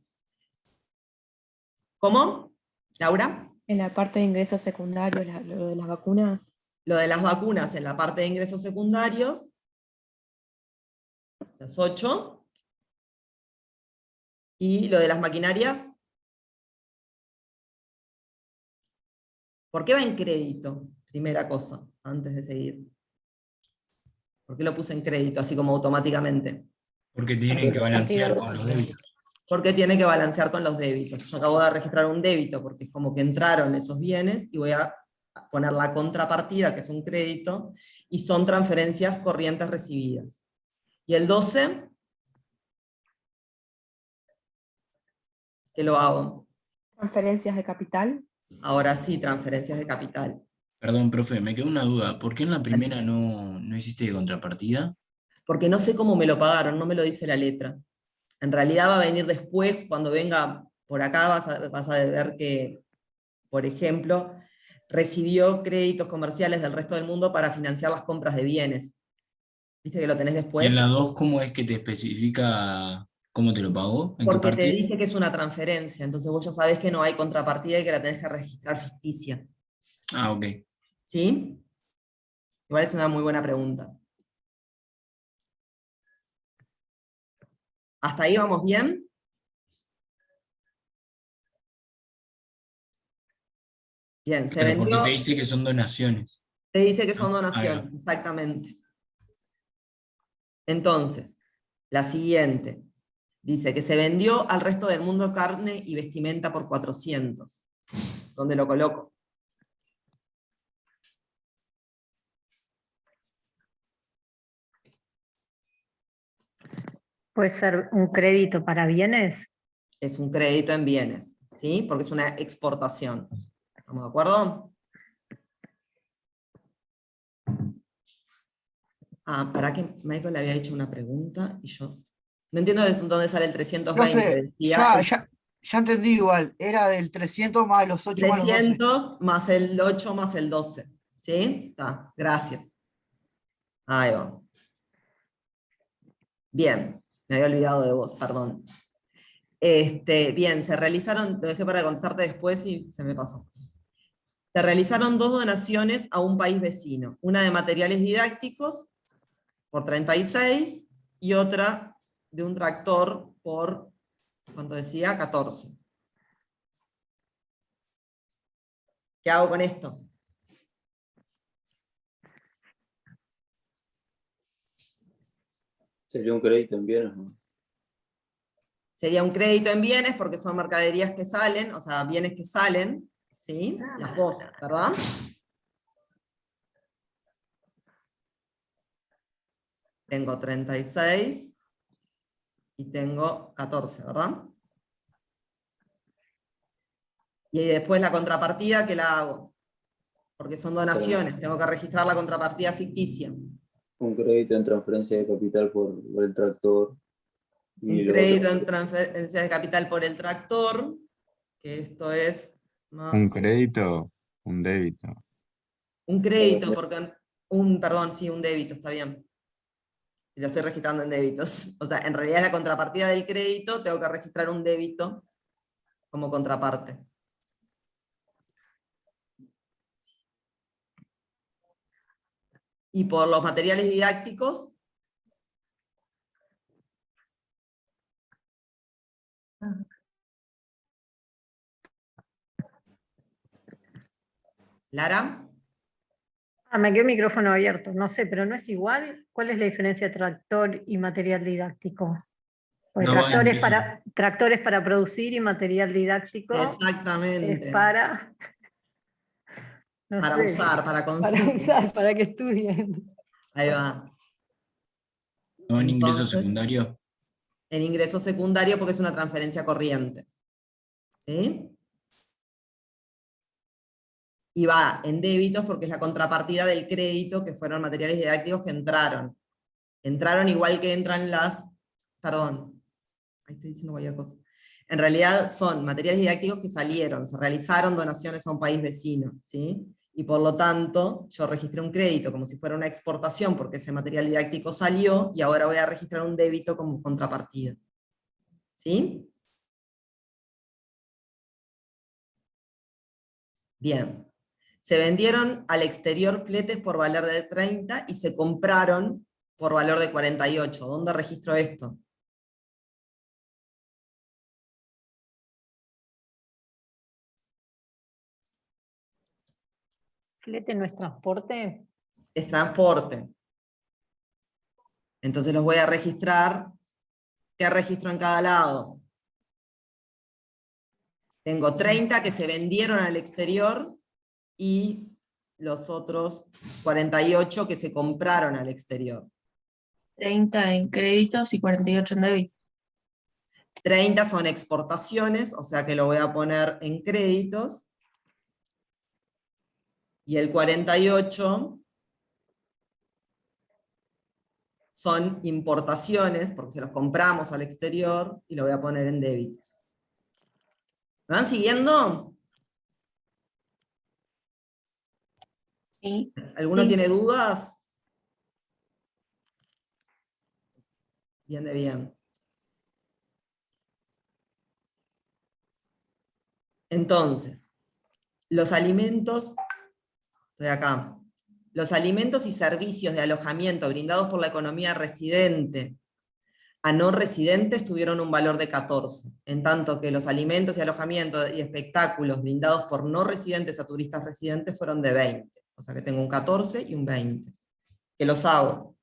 ¿Cómo? ¿Laura?
En la parte de ingresos secundarios, lo de las vacunas.
Lo de las vacunas en la parte de ingresos secundarios, los 8. Y lo de las maquinarias, ¿por qué va en crédito? Primera cosa, antes de seguir. ¿Por qué lo puse en crédito, así como automáticamente?
Porque tienen que balancear con los débitos.
Porque tiene que balancear con los débitos. Yo acabo de registrar un débito, porque es como que entraron esos bienes, y voy a poner la contrapartida, que es un crédito, y son transferencias corrientes recibidas. Y el 12, ¿qué lo hago?
Transferencias de capital.
Ahora sí, transferencias de capital.
Perdón, profe, me quedó una duda. ¿Por qué en la primera no hiciste contrapartida?
Porque no sé cómo me lo pagaron, no me lo dice la letra. En realidad va a venir después, cuando venga por acá vas a ver que, por ejemplo, recibió créditos comerciales del resto del mundo para financiar las compras de bienes. ¿Viste que lo tenés
¿Y
después?
en la 2 cómo es que te especifica cómo te lo pagó? ¿En qué
Porque te
parte?
dice que es una transferencia, entonces vos ya sabés que no hay contrapartida y que la tenés que registrar ficticia.
Ah, ok.
¿Sí? Igual es una muy buena pregunta. ¿Hasta ahí vamos bien? Bien, se
Claro, porque
vendió...
te dice que son donaciones.
Te dice que son
Ahí va.
donaciones, exactamente. Entonces, la siguiente. Dice que se vendió al resto del mundo carne y vestimenta por 400. ¿Dónde lo coloco?
¿Puede ser un crédito para bienes?
Es un crédito en bienes, ¿sí? Porque es una exportación. ¿Estamos de acuerdo? Para que Michael le había hecho una pregunta y yo... No entiendo de dónde sale el 320,
Profe,
decía...
ya entendí igual. Era del 300 más los 8 más los 12.
300 más el 8 más el 12. ¿Sí? Está, gracias. Ahí va. Bien, me había olvidado de vos, perdón. Bien, se realizaron, lo dejé para contarte después y se me pasó. Se realizaron 2 donaciones a un país vecino, una de materiales didácticos por 36 y otra de un tractor por, ¿cuánto decía? 14. ¿Qué hago con esto?
Sería un crédito en bienes, ¿no?
Sería un crédito en bienes porque son mercaderías que salen, o sea, bienes que salen, ¿sí? Las dos, ¿verdad? Tengo 36 y tengo 14, ¿verdad? Y después la contrapartida, ¿qué la hago? Porque son donaciones, tengo que registrar la contrapartida ficticia.
Un crédito en transferencia de capital por el tractor.
Un crédito en transferencia de capital por el tractor, que esto es más...
Un crédito, un débito.
Un crédito, porque... perdón, sí, un débito, está bien. Lo estoy registrando en débitos. O sea, en realidad la contrapartida del crédito, tengo que registrar un débito como contraparte. Y por los materiales didácticos, Lara.
Me quedó el micrófono abierto, no sé, pero no es igual. ¿Cuál es la diferencia de tractor y material didáctico? Pues
No va
tractores para producir y material didáctico
Exactamente.
es para... no
Para
sé,
usar, para
para
consumo.
usar, para que estudien.
Ahí va.
¿No en ingreso
Entonces,
secundario?
En ingreso secundario porque es una transferencia corriente. ¿Sí? Y va en débitos porque es la contrapartida del crédito, que fueron materiales didácticos que entraron. Entraron igual que entran las... Perdón, ahí estoy diciendo cualquier cosa. En realidad son materiales didácticos que salieron, se realizaron donaciones a un país vecino, ¿sí? Y por lo tanto, yo registré un crédito como si fuera una exportación porque ese material didáctico salió, y ahora voy a registrar un débito como contrapartida. ¿Sí? Bien. Se vendieron al exterior fletes por valor de 30 y se compraron por valor de 48. ¿Dónde registro esto?
¿Flete no es transporte?
Es transporte. Entonces los voy a registrar. ¿Qué registro en cada lado? Tengo 30 que se vendieron al exterior y los otros 48 que se compraron al exterior.
30 en créditos y 48 en débito.
30 son exportaciones, o sea que lo voy a poner en créditos. Y el 48 son importaciones, porque se los compramos al exterior, y lo voy a poner en débitos. ¿Me van siguiendo?
Sí.
¿Alguno
Sí.
tiene dudas? Bien de bien. Entonces, los alimentos, estoy acá, los alimentos y servicios de alojamiento brindados por la economía residente a no residentes tuvieron un valor de 14, en tanto que los alimentos y alojamientos y espectáculos brindados por no residentes a turistas residentes fueron de 20. O sea que tengo un 14 y un 20. ¿Qué los hago?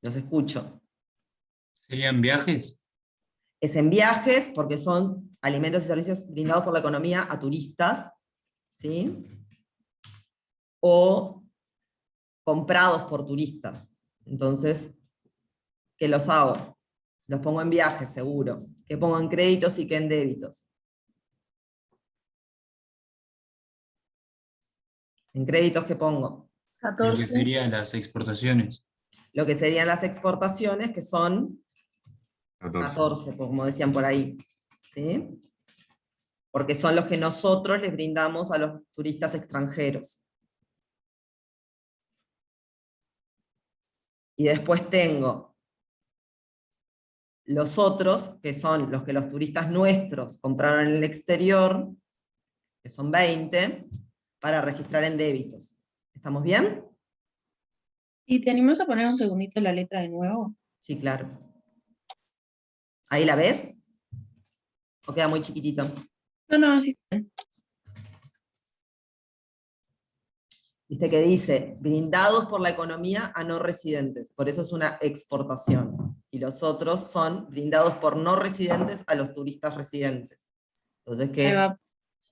Los escucho.
¿Serían viajes?
Es en viajes porque son alimentos y servicios brindados por la economía a turistas, ¿sí? O comprados por turistas. Entonces, ¿qué los hago? Los pongo en viajes, seguro. ¿Qué pongo en créditos y qué en débitos? ¿En créditos qué pongo?
Lo que serían las exportaciones.
Lo que serían las exportaciones, que son 14, como decían por ahí. ¿Sí? Porque son los que nosotros les brindamos a los turistas extranjeros. Y después tengo los otros, que son los que los turistas nuestros compraron en el exterior, que son 20, para registrar en débitos. ¿Estamos bien?
¿Y te animas a poner un segundito la letra de nuevo?
Sí, claro. ¿Ahí la ves? ¿O queda muy chiquitito?
No, sí.
Viste que dice, brindados por la economía a no residentes, por eso es una exportación. Y los otros son brindados por no residentes a los turistas residentes. Entonces que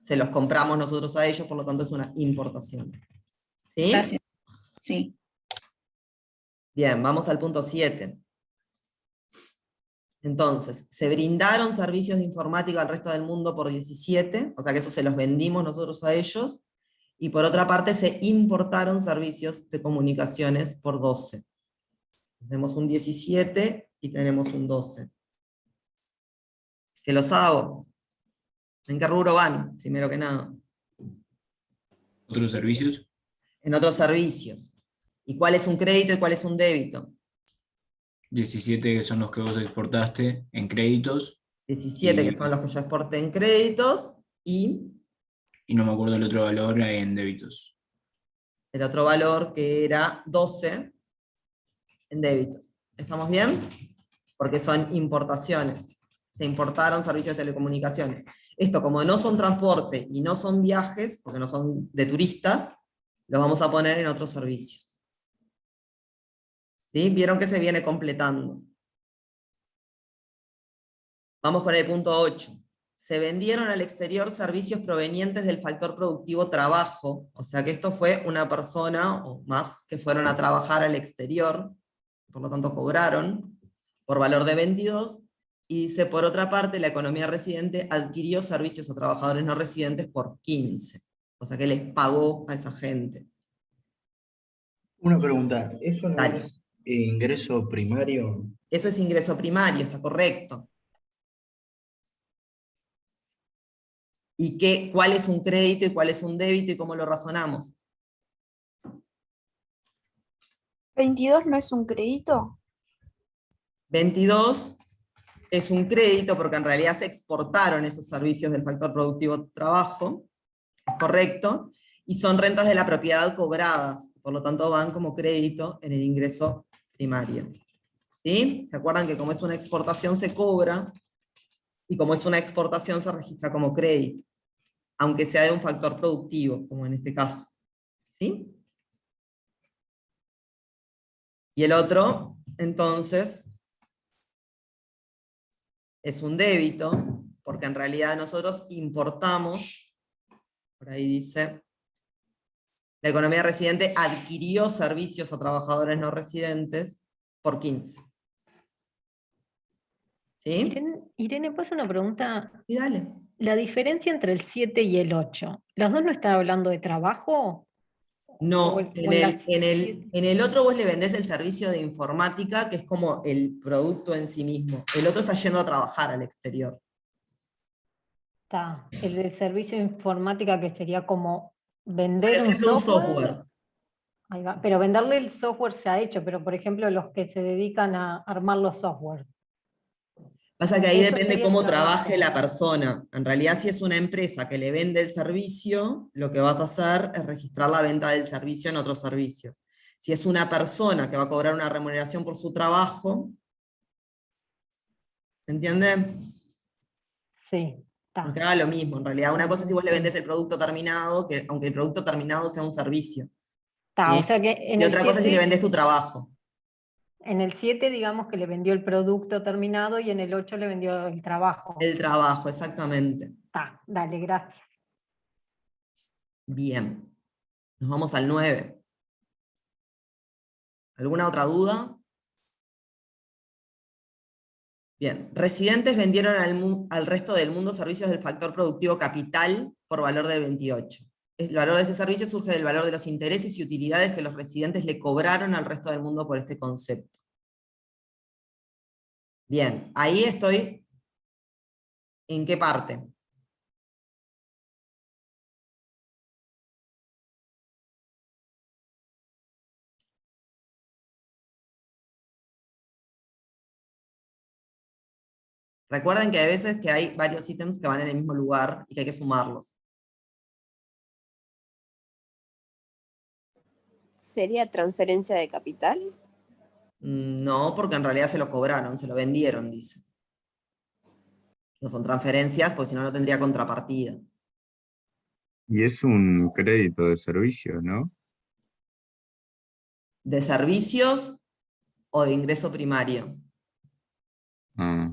se los compramos nosotros a ellos, por lo tanto es una importación. ¿Sí?
Gracias. Sí.
Bien, vamos al punto 7. Entonces, se brindaron servicios de informática al resto del mundo por 17, o sea que eso se los vendimos nosotros a ellos, y por otra parte se importaron servicios de comunicaciones por 12. Tenemos un 17 y tenemos un 12. ¿Qué los hago? ¿En qué rubro van, primero que nada?
¿Otros servicios?
En otros servicios. ¿Y cuál es un crédito y cuál es un débito?
17 son los que vos exportaste en créditos.
17 que son los que yo exporté en créditos, y
no me acuerdo el otro valor en débitos.
el otro valor que era 12 en débitos. ¿Estamos bien? Porque son importaciones. Se importaron servicios de telecomunicaciones. Esto, como no son transporte y no son viajes, porque no son de turistas, lo vamos a poner en otros servicios. ¿Sí? Vieron que se viene completando. Vamos con el punto 8. Se vendieron al exterior servicios provenientes del factor productivo trabajo, o sea que esto fue una persona o más que fueron a trabajar al exterior, por lo tanto cobraron, por valor de 22, y dice, por otra parte, la economía residente adquirió servicios a trabajadores no residentes por 15, o sea que les pagó a esa gente.
Una pregunta, ¿eso no
Dale.
es ingreso primario?
Eso es ingreso primario, está correcto. ¿Y cuál es un crédito y cuál es un débito y cómo lo razonamos?
¿22 no es un crédito?
22 es un crédito porque en realidad se exportaron esos servicios del factor productivo trabajo, es correcto, y son rentas de la propiedad cobradas, por lo tanto van como crédito en el ingreso primario. ¿Sí? ¿Se acuerdan que como es una exportación se cobra? Y como es una exportación se registra como crédito, aunque sea de un factor productivo, como en este caso. ¿Sí? Y el otro, entonces, es un débito, porque en realidad nosotros importamos, por ahí dice, la economía residente adquirió servicios a trabajadores no residentes por 15. ¿Sí?
Irene, ¿puedes hacer una pregunta?
Sí, dale.
La diferencia entre el 7 y el 8, ¿los dos no están hablando de trabajo?
No,
O
en el otro vos le vendés el servicio de informática, que es como el producto en sí mismo. El otro está yendo a trabajar al exterior.
Está, el del servicio de informática que sería como
Por
vender un
ejemplo, un
software.
software.
Ahí va, pero venderle el software ya hecho, pero por ejemplo los que se dedican a armar los software.
Pasa que ahí
Eso
depende
sería
cómo
trabajo.
trabaje la persona. En realidad, si es una empresa que le vende el servicio, lo que vas a hacer es registrar la venta del servicio en otros servicios. Si es una persona que va a cobrar una remuneración por su trabajo, ¿se entiende?
Sí.
Porque haga lo mismo, en realidad. Una cosa es si vos le vendés el producto terminado, que aunque el producto terminado sea un servicio. ¿Sí?
O sea que en
Y
el
otra cosa es si le
7
vendés tu trabajo.
En el 7 digamos que le vendió el producto terminado y en el 8 le vendió el trabajo.
El trabajo, exactamente.
Dale, gracias.
Bien. Nos vamos al 9. ¿Alguna otra duda? Bien. Residentes vendieron al resto del mundo servicios del factor productivo capital por valor del 28. El valor de este servicio surge del valor de los intereses y utilidades que los residentes le cobraron al resto del mundo por este concepto. Bien, ahí estoy. ¿En qué parte? Recuerden que hay veces que hay varios ítems que van en el mismo lugar y que hay que sumarlos.
¿Sería transferencia de capital?
No, porque en realidad se lo cobraron, se lo vendieron, dice. No son transferencias, porque si no, no tendría contrapartida.
Y es un crédito de servicio, ¿no?
¿De servicios o de ingreso primario?
Ah,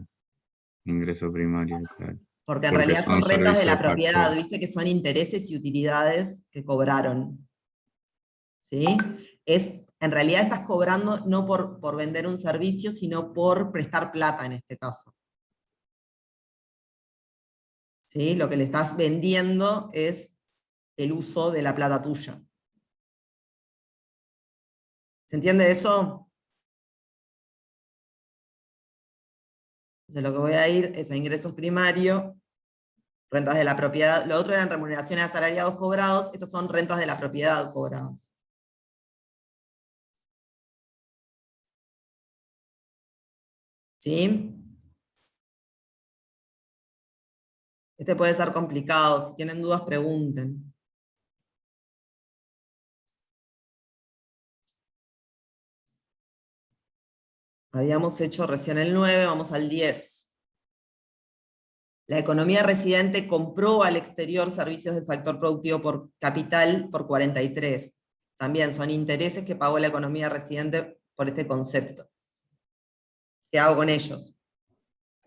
ingreso primario, claro.
Porque en
Porque
realidad son rentas de la
servicios de
propiedad,
factor.
viste que son intereses y utilidades que cobraron. ¿Sí? En realidad estás cobrando no por vender un servicio, sino por prestar plata en este caso. ¿Sí? Lo que le estás vendiendo es el uso de la plata tuya. ¿Se entiende eso? Entonces lo que voy a ir es a ingresos primarios, rentas de la propiedad. Lo otro eran remuneraciones a asalariados cobrados, estos son rentas de la propiedad cobradas. ¿Sí? Este puede ser complicado, si tienen dudas pregunten. Habíamos hecho recién el 9, vamos al 10. La economía residente compró al exterior servicios del factor productivo por capital por 43. También son intereses que pagó la economía residente por este concepto. ¿Qué hago con ellos?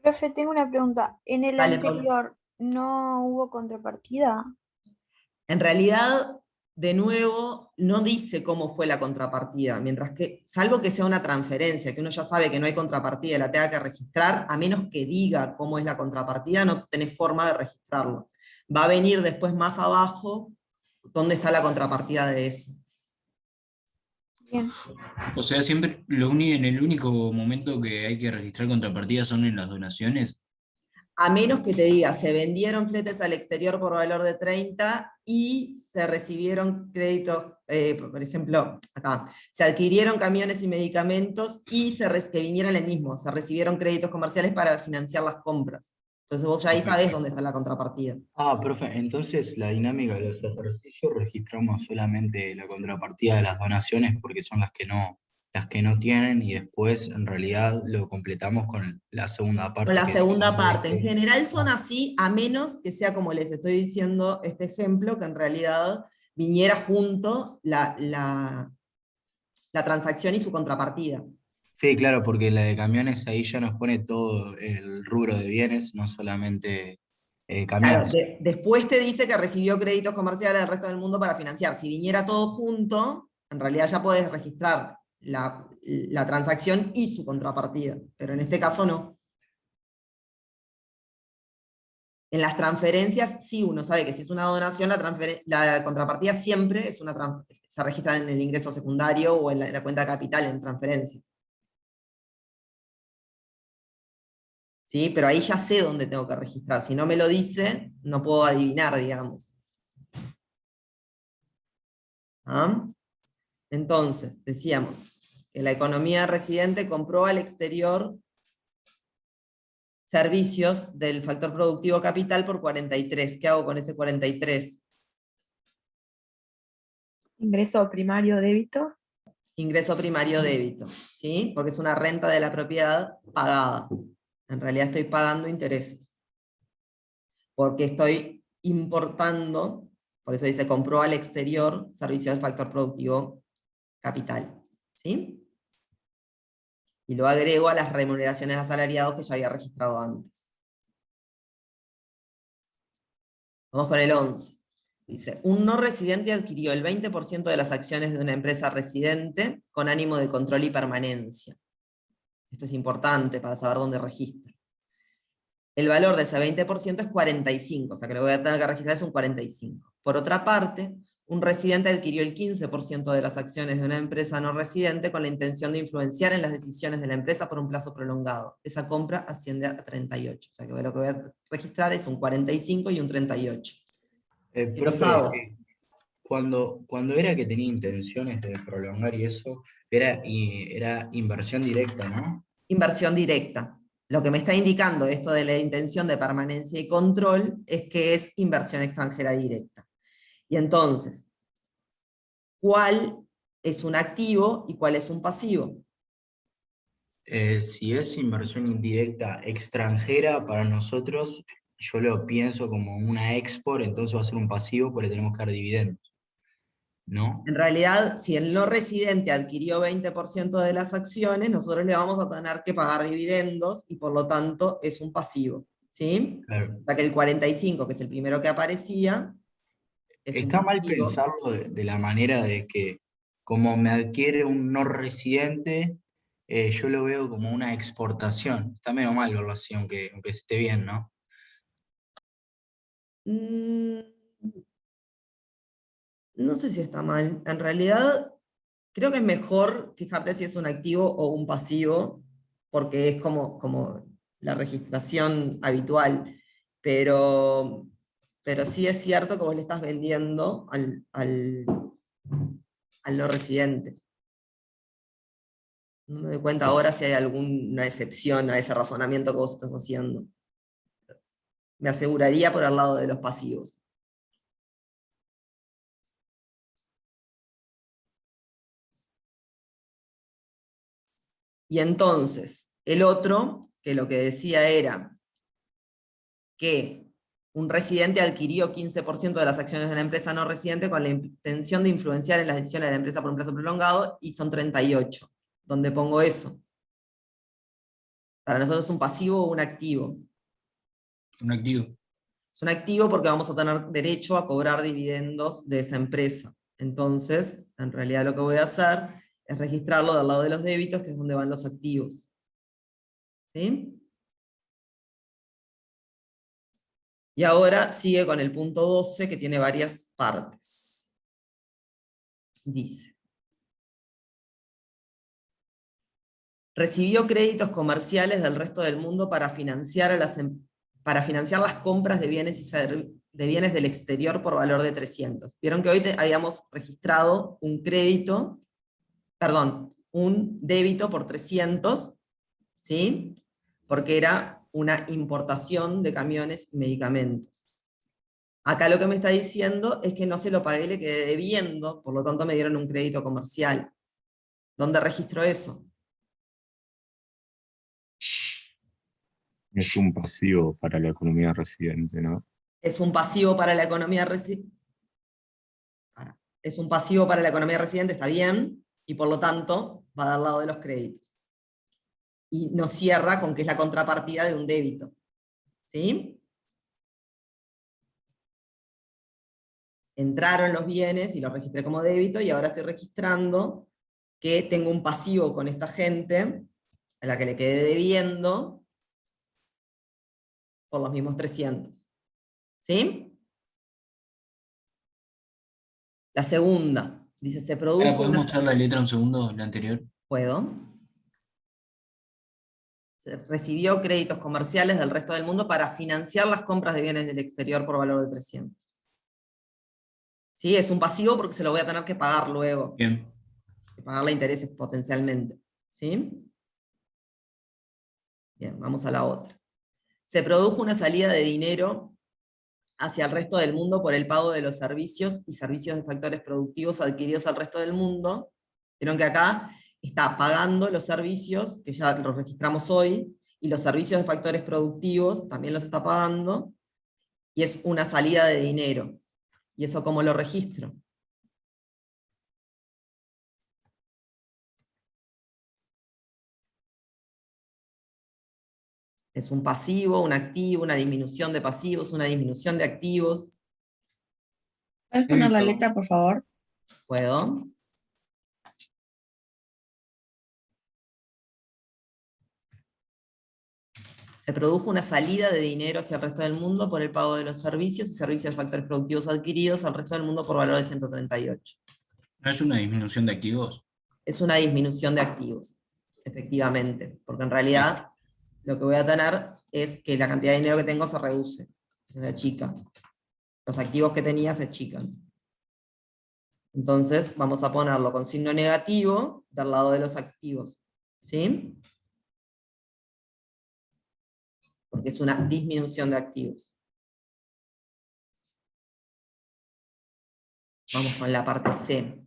Profe, tengo una pregunta. ¿En el
Dale, Paula.
anterior no hubo contrapartida?
En realidad, de nuevo, no dice cómo fue la contrapartida, mientras que, salvo que sea una transferencia, que uno ya sabe que no hay contrapartida y la tenga que registrar, a menos que diga cómo es la contrapartida, no tenés forma de registrarlo. Va a venir después más abajo dónde está la contrapartida de eso.
Bien.
O sea, siempre en el único momento que hay que registrar contrapartidas son en las donaciones.
A menos que te diga, se vendieron fletes al exterior por valor de 30 y se recibieron créditos, por ejemplo, acá, se adquirieron camiones y medicamentos y que vinieran el mismo, se recibieron créditos comerciales para financiar las compras. Entonces vos ya ahí sabés dónde está la contrapartida.
Ah, profe, entonces la dinámica de los ejercicios registramos solamente la contrapartida de las donaciones porque son las que no tienen, y después en realidad lo completamos con la segunda parte.
Con la
que es
segunda
cuando
parte. En
dice-
general son así, a menos que sea como les estoy diciendo este ejemplo, que en realidad viniera junto la transacción y su contrapartida.
Sí, claro, porque la de camiones ahí ya nos pone todo el rubro de bienes, no solamente
Claro,
camiones.
después te dice que recibió créditos comerciales del resto del mundo para financiar. Si viniera todo junto, en realidad ya podés registrar la transacción y su contrapartida, pero en este caso no. En las transferencias, sí, uno sabe que si es una donación, la contrapartida siempre es se registra en el ingreso secundario o en la cuenta capital en transferencias. ¿Sí? Pero ahí ya sé dónde tengo que registrar. Si no me lo dice, no puedo adivinar, digamos. ¿Ah? Entonces, decíamos que la economía residente compró al exterior servicios del factor productivo capital por 43. ¿Qué hago con ese 43?
Ingreso primario débito.
Ingreso primario débito, ¿sí? Porque es una renta de la propiedad pagada. En realidad estoy pagando intereses. Porque estoy importando, por eso dice compró al exterior servicios del factor productivo capital, ¿sí? Y lo agrego a las remuneraciones de asalariados que ya había registrado antes. Vamos con el 11. Dice, un no residente adquirió el 20% de las acciones de una empresa residente con ánimo de control y permanencia. Esto es importante para saber dónde registra. El valor de ese 20% es 45, o sea que lo que voy a tener que registrar es un 45. Por otra parte, un residente adquirió el 15% de las acciones de una empresa no residente con la intención de influenciar en las decisiones de la empresa por un plazo prolongado. Esa compra asciende a 38, o sea que lo que voy a registrar es un 45 y un 38. ¿Qué los
Profe,
hago?
cuando era que tenía intenciones de prolongar y eso, era inversión directa, ¿no?
Inversión directa. Lo que me está indicando esto de la intención de permanencia y control es que es inversión extranjera directa. Y entonces, ¿cuál es un activo y cuál es un pasivo?
Si es inversión indirecta extranjera, para nosotros, yo lo pienso como una export, entonces va a ser un pasivo porque le tenemos que dar dividendos, ¿no?
En realidad, si el no residente adquirió 20% de las acciones, nosotros le vamos a tener que pagar dividendos y por lo tanto es un pasivo, ¿sí?
Claro.
O sea que el 45, que es el primero que aparecía, es un
Está mal
pasivo.
pensarlo de la manera de que como me adquiere un no residente, yo lo veo como una exportación. Está medio mal verlo así, aunque esté bien, ¿no?
No sé si está mal. En realidad, creo que es mejor fijarte si es un activo o un pasivo, porque es como la registración habitual. Pero sí es cierto que vos le estás vendiendo al no residente. No me doy cuenta ahora si hay alguna excepción a ese razonamiento que vos estás haciendo. Me aseguraría por el lado de los pasivos. Y entonces, el otro, que lo que decía era que un residente adquirió 15% de las acciones de la empresa no residente con la intención de influenciar en las decisiones de la empresa por un plazo prolongado, y son 38. ¿Dónde pongo eso? Para nosotros es un pasivo o un activo.
Un activo.
Es un activo porque vamos a tener derecho a cobrar dividendos de esa empresa. Entonces, en realidad lo que voy a hacer es registrarlo del lado de los débitos, que es donde van los activos. ¿Sí? Y ahora sigue con el punto 12, que tiene varias partes. Dice: recibió créditos comerciales del resto del mundo para financiar las compras de bienes del exterior por valor de 300. Vieron que hoy habíamos registrado un débito por 300, ¿sí? Porque era una importación de camiones y medicamentos. Acá lo que me está diciendo es que no se lo pagué, le quedé debiendo, por lo tanto me dieron un crédito comercial. ¿Dónde registro eso?
Es un pasivo para la economía residente, ¿no?
Es un pasivo para la economía residente. Es un pasivo para la economía residente, está bien, y por lo tanto va a dar lado de los créditos. Y nos cierra con que es la contrapartida de un débito. ¿Sí? Entraron los bienes y los registré como débito, y ahora estoy registrando que tengo un pasivo con esta gente, a la que le quedé debiendo, por los mismos 300. ¿Sí? La segunda, dice, se produjo...
Ahora, ¿podemos mostrar la letra un segundo, la anterior?
¿Puedo? Se recibió créditos comerciales del resto del mundo para financiar las compras de bienes del exterior por valor de 300. ¿Sí? Es un pasivo porque se lo voy a tener que pagar luego.
Bien.
Pagarle intereses potencialmente. ¿Sí? Bien, vamos a la otra. Se produjo una salida de dinero hacia el resto del mundo por el pago de los servicios y servicios de factores productivos adquiridos al resto del mundo. Vieron que acá está pagando los servicios, que ya los registramos hoy, y los servicios de factores productivos también los está pagando, y es una salida de dinero. ¿Y eso cómo lo registro? Es un pasivo, un activo, una disminución de pasivos, una disminución de activos.
¿Puedes poner la letra, por favor?
¿Puedo? Se produjo una salida de dinero hacia el resto del mundo por el pago de los servicios y servicios de factores productivos adquiridos al resto del mundo por valor de 138.
¿No es una disminución de activos?
Es una disminución de activos, efectivamente, porque en realidad lo que voy a tener es que la cantidad de dinero que tengo se reduce, se achica. Los activos que tenía se achican. Entonces vamos a ponerlo con signo negativo del lado de los activos. ¿Sí? Porque es una disminución de activos. Vamos con la parte C.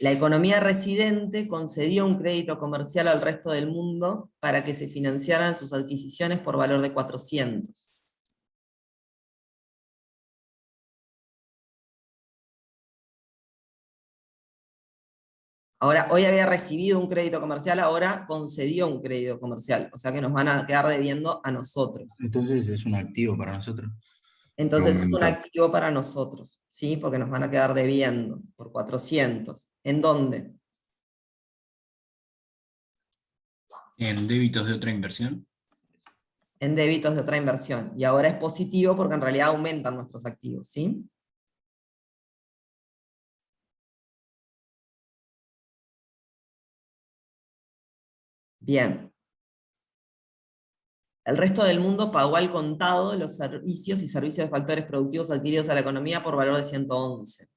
La economía residente concedió un crédito comercial al resto del mundo para que se financiaran sus adquisiciones por valor de 400. Ahora, hoy había recibido un crédito comercial, ahora concedió un crédito comercial. O sea que nos van a quedar debiendo a nosotros.
Entonces es un activo para nosotros.
Entonces es un activo para nosotros, ¿sí? Porque nos van a quedar debiendo por 400. ¿En dónde?
¿En débitos de otra inversión?
En débitos de otra inversión. Y ahora es positivo porque en realidad aumentan nuestros activos, ¿sí? Bien. El resto del mundo pagó al contado los servicios y servicios de factores productivos adquiridos a la economía por valor de 111.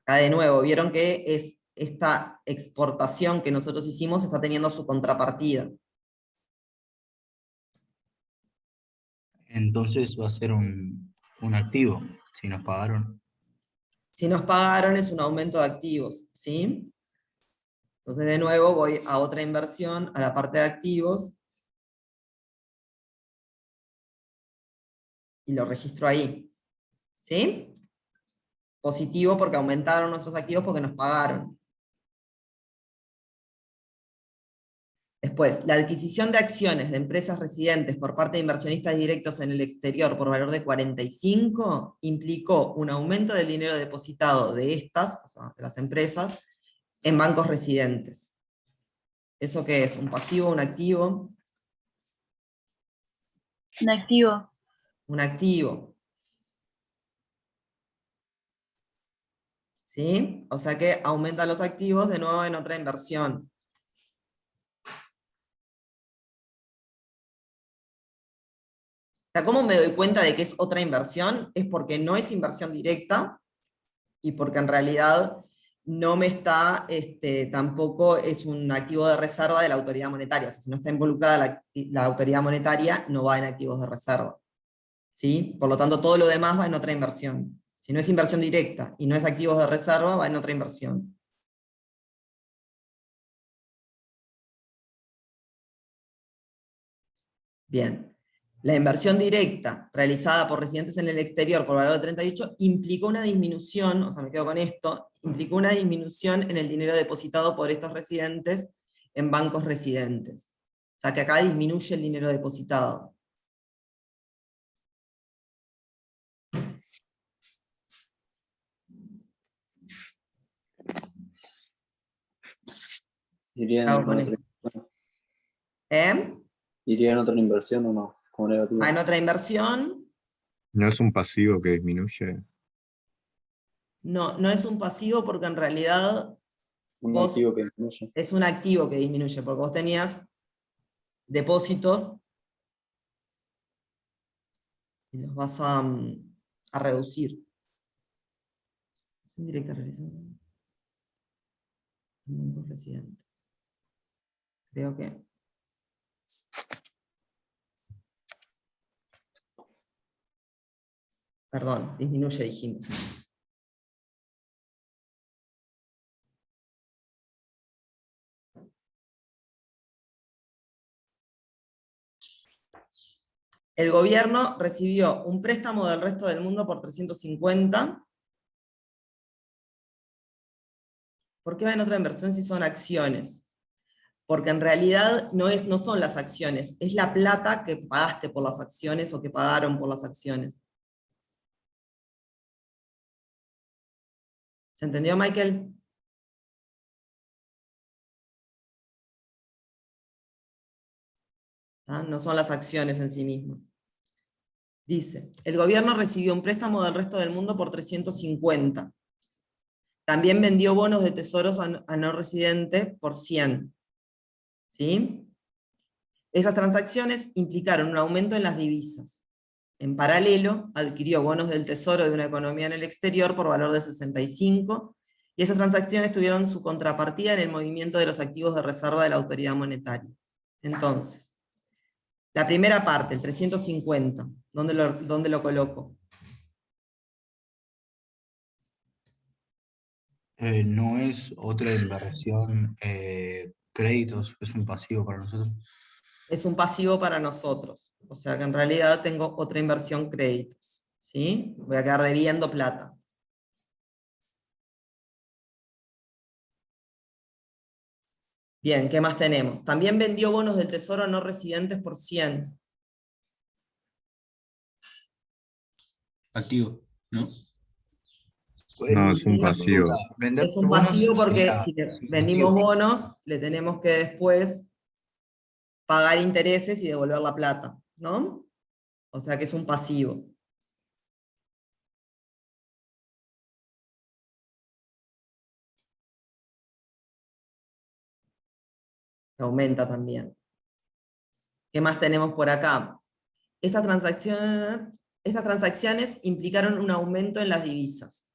Acá de nuevo, vieron que es esta exportación que nosotros hicimos está teniendo su contrapartida.
Entonces va a ser un activo, si nos pagaron.
Si nos pagaron es un aumento de activos, ¿sí? Entonces de nuevo voy a otra inversión, a la parte de activos, y lo registro ahí. ¿Sí? Positivo porque aumentaron nuestros activos porque nos pagaron. Después, la adquisición de acciones de empresas residentes por parte de inversionistas directos en el exterior por valor de 45 implicó un aumento del dinero depositado de estas, o sea, de las empresas, en bancos residentes. ¿Eso qué es? ¿Un pasivo, un activo?
Un activo.
Un activo. ¿Sí? O sea que aumentan los activos de nuevo en otra inversión. O sea, ¿cómo me doy cuenta de que es otra inversión? Es porque no es inversión directa y porque en realidad no me está, tampoco es un activo de reserva de la autoridad monetaria. O sea, si no está involucrada la autoridad monetaria, no va en activos de reserva. ¿Sí? Por lo tanto, todo lo demás va en otra inversión. Si no es inversión directa y no es activos de reserva, va en otra inversión. Bien. La inversión directa realizada por residentes en el exterior por valor de 38 implicó una disminución, o sea, me quedo con esto, implicó una disminución en el dinero depositado por estos residentes en bancos residentes. O sea, que acá disminuye el dinero depositado.
¿Iría en
Hago con
otra,
esto.
¿Iría en otra inversión o no? Como negativo.
En otra inversión,
¿No es un pasivo que disminuye?
no, no es un pasivo porque en realidad
Un
vos-
activo que disminuye.
es un activo que disminuye, porque vos tenías depósitos y los vas a reducir. Es indirecta realizada en bancos residentes. Creo que... Perdón, disminuye, dijimos. El gobierno recibió un préstamo del resto del mundo por 350. ¿Por qué va en otra inversión si son acciones? Porque en realidad no son las acciones, es la plata que pagaste por las acciones o que pagaron por las acciones. ¿Se entendió, Michael? ¿Ah? No son las acciones en sí mismas. Dice, el gobierno recibió un préstamo del resto del mundo por 350. También vendió bonos de tesoros a no residentes por 100. ¿Sí? Esas transacciones implicaron un aumento en las divisas. En paralelo, adquirió bonos del tesoro de una economía en el exterior por valor de 65, y esas transacciones tuvieron su contrapartida en el movimiento de los activos de reserva de la autoridad monetaria. Entonces, la primera parte, el 350, ¿dónde lo coloco?
No es otra inversión, créditos, es un pasivo para nosotros.
Es un pasivo para nosotros. O sea que en realidad tengo otra inversión créditos. ¿Sí? Voy a quedar debiendo plata. Bien, ¿qué más tenemos? También vendió bonos del tesoro a no residentes por 100.
Activo, ¿no?
No, es un
Una
pasivo.
pregunta, ¿vender
Es un
bonos
pasivo porque
sería-
si
es un
vendimos
pasivo?
bonos, le tenemos que después pagar intereses y devolver la plata, ¿no? O sea que es un pasivo. Aumenta también. ¿Qué más tenemos por acá? Estas transacciones implicaron un aumento en las divisas.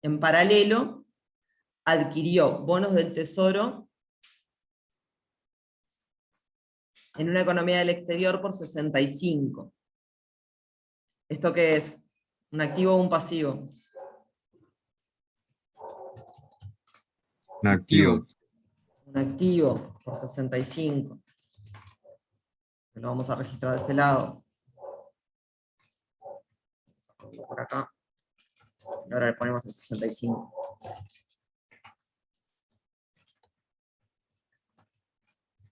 En paralelo, adquirió bonos del tesoro en una economía del exterior por 65. ¿Esto qué es? ¿Un activo o un pasivo?
Un activo.
Un activo por 65. Lo vamos a registrar de este lado. por acá. Y ahora le ponemos el 65.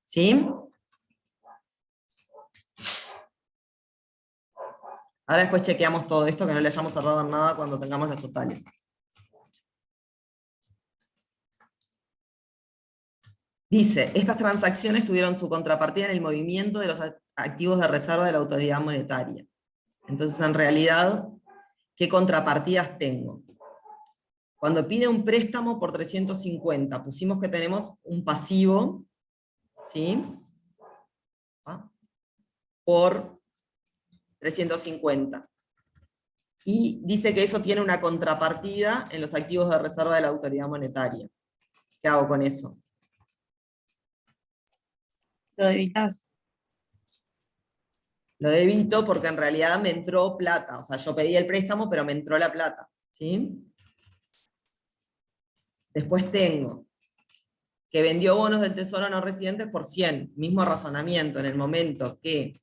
¿Sí? Ahora después chequeamos todo esto, que no le hayamos cerrado en nada cuando tengamos los totales. Dice, estas transacciones tuvieron su contrapartida en el movimiento de los activos de reserva de la autoridad monetaria. Entonces, en realidad, ¿qué contrapartidas tengo? Cuando pide un préstamo por 350, pusimos que tenemos un pasivo, ¿sí? Por 350. Y dice que eso tiene una contrapartida en los activos de reserva de la autoridad monetaria. ¿Qué hago con eso?
Lo debitas.
Lo debito porque en realidad me entró plata. O sea, yo pedí el préstamo, pero me entró la plata. ¿Sí? Después tengo que vendió bonos del Tesoro no residentes por 100. Mismo razonamiento. En el momento que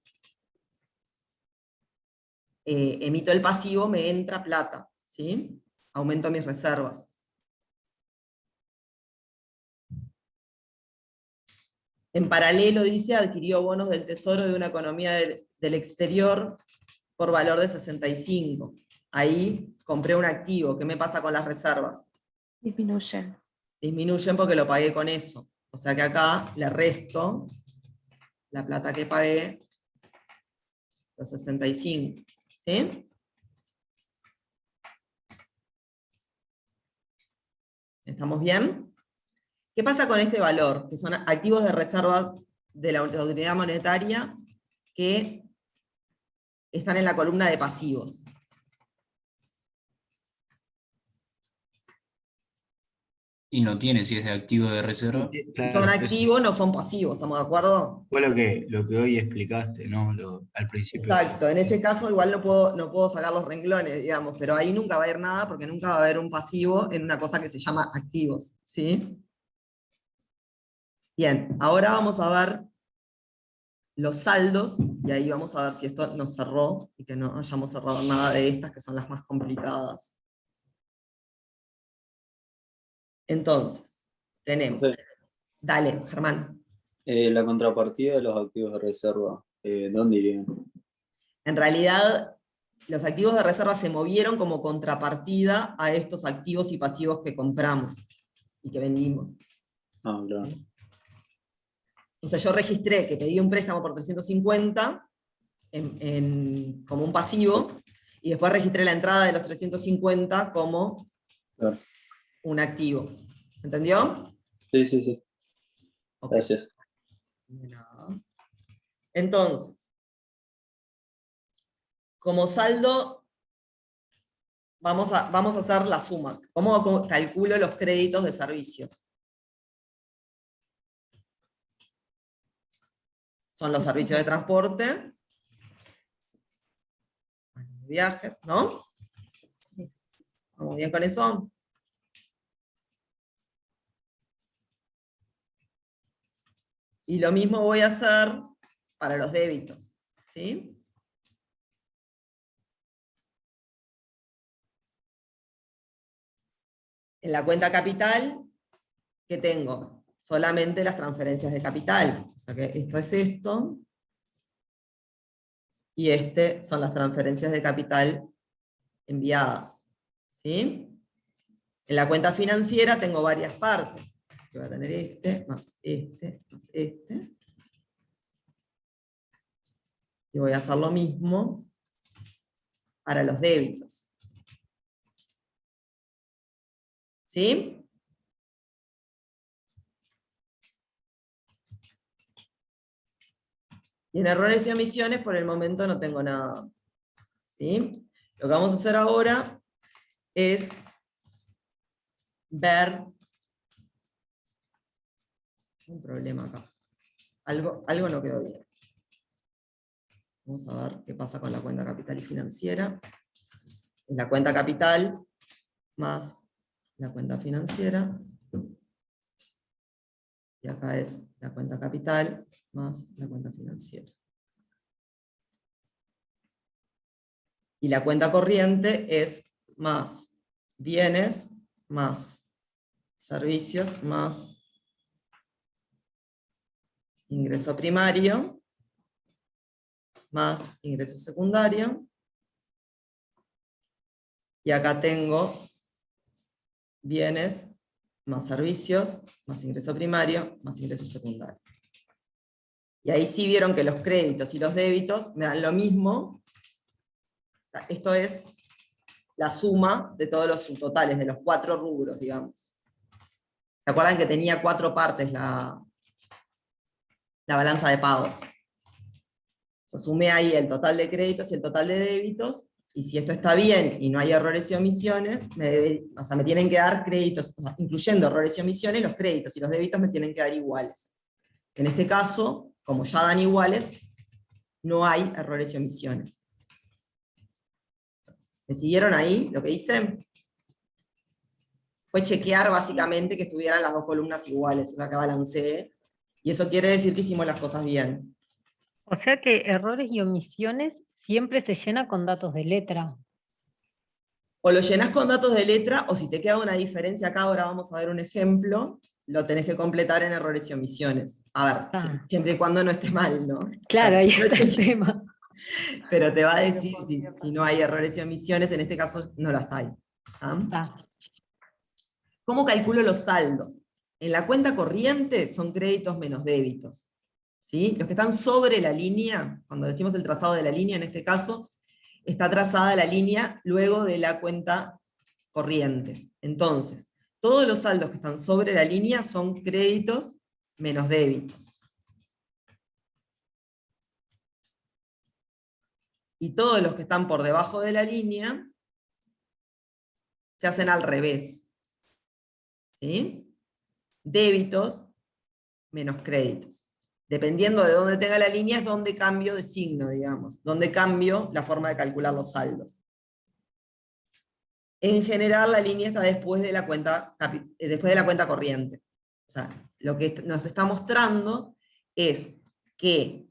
emito el pasivo, me entra plata. ¿Sí? Aumento mis reservas. En paralelo, dice, adquirió bonos del Tesoro de una economía del exterior por valor de 65. Ahí compré un activo. ¿Qué me pasa con las reservas?
Disminuyen.
Disminuyen porque lo pagué con eso. O sea que acá le resto la plata que pagué, los 65. ¿Sí? ¿Estamos bien? ¿Qué pasa con este valor? Que son activos de reservas de la autoridad monetaria que están en la columna de pasivos.
Y no tiene si es de activo de reserva.
Si
Claro,
son
eso
activos, no son pasivos, ¿estamos de acuerdo?
fue lo que hoy explicaste, ¿no? Al principio.
Exacto, en ese caso igual no puedo sacar los renglones, digamos, pero ahí nunca va a haber nada porque nunca va a haber un pasivo en una cosa que se llama activos, ¿sí? Bien, ahora vamos a ver los saldos, y ahí vamos a ver si esto nos cerró, y que no hayamos cerrado nada de estas, que son las más complicadas. Entonces, tenemos, dale, Germán.
La contrapartida de los activos de reserva, ¿dónde irían?
En realidad, los activos de reserva se movieron como contrapartida a estos activos y pasivos que compramos, y que vendimos.
Ah, claro.
O sea, yo registré que pedí un préstamo por 350 como un pasivo, y después registré la entrada de los 350 como
Claro.
un activo. ¿Se entendió?
Sí, sí, sí.
Ok.
Gracias.
De nada. Entonces, como saldo, vamos a hacer la suma. ¿Cómo calculo los créditos de servicios? Son los servicios de transporte, viajes, ¿no? ¿Vamos bien con eso? Y lo mismo voy a hacer para los débitos, ¿sí? En la cuenta capital, ¿qué tengo? Solamente las transferencias de capital. O sea que esto es esto. Y este son las transferencias de capital enviadas. ¿Sí? En la cuenta financiera tengo varias partes. Así que voy a tener este, más este, más este. Y voy a hacer lo mismo para los débitos. ¿Sí? Y en errores y omisiones, por el momento no tengo nada. ¿Sí? Lo que vamos a hacer ahora es ver un problema acá. Algo no quedó bien. Vamos a ver qué pasa con la cuenta capital y financiera. Es la cuenta capital más la cuenta financiera. Y acá es la cuenta capital más la cuenta financiera. Y la cuenta corriente es más bienes, más servicios, más ingreso primario, más ingreso secundario. Y acá tengo bienes, más servicios, más ingreso primario, más ingreso secundario. Y ahí sí vieron que los créditos y los débitos me dan lo mismo. O sea, esto es la suma de todos los subtotales, de los 4 rubros, digamos. ¿Se acuerdan que tenía 4 partes la balanza de pagos? Yo sumé ahí el total de créditos y el total de débitos, y si esto está bien y no hay errores y omisiones, me tienen que dar créditos, o sea, incluyendo errores y omisiones, los créditos y los débitos me tienen que dar iguales. En este caso, como ya dan iguales, no hay errores y omisiones. ¿Me siguieron ahí lo que hice? Fue chequear básicamente que estuvieran las 2 columnas iguales, o sea que balanceé, y eso quiere decir que hicimos las cosas bien.
O sea que errores y omisiones siempre se llena con datos de letra.
O lo llenás con datos de letra, o si te queda una diferencia acá, ahora vamos a ver un ejemplo, lo tenés que completar en errores y omisiones. A ver, siempre y cuando no esté mal, ¿no?
Claro, ahí
O sea,
está el tema.
pero te va a decir si no hay errores y omisiones, en este caso no las hay. ¿Ah? ¿Cómo calculo los saldos? En la cuenta corriente son créditos menos débitos. ¿Sí? Los que están sobre la línea, cuando decimos el trazado de la línea, en este caso, está trazada la línea luego de la cuenta corriente. Entonces, todos los saldos que están sobre la línea son créditos menos débitos. Y todos los que están por debajo de la línea se hacen al revés. ¿Sí? Débitos menos créditos. Dependiendo de dónde tenga la línea es donde cambio de signo, digamos, donde cambio la forma de calcular los saldos. En general la línea está después de la cuenta corriente. O sea, lo que nos está mostrando es que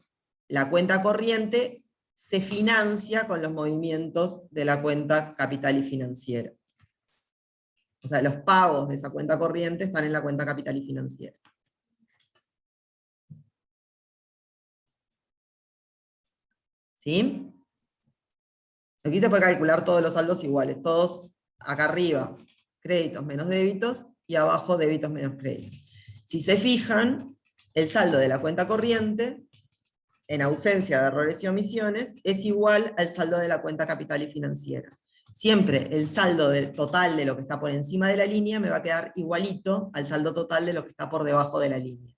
la cuenta corriente se financia con los movimientos de la cuenta capital y financiera. O sea, los pagos de esa cuenta corriente están en la cuenta capital y financiera. ¿Sí? Aquí se puede calcular todos los saldos iguales, todos acá arriba, créditos menos débitos, y abajo débitos menos créditos. Si se fijan, el saldo de la cuenta corriente, en ausencia de errores y omisiones, es igual al saldo de la cuenta capital y financiera. Siempre el saldo total de lo que está por encima de la línea me va a quedar igualito al saldo total de lo que está por debajo de la línea.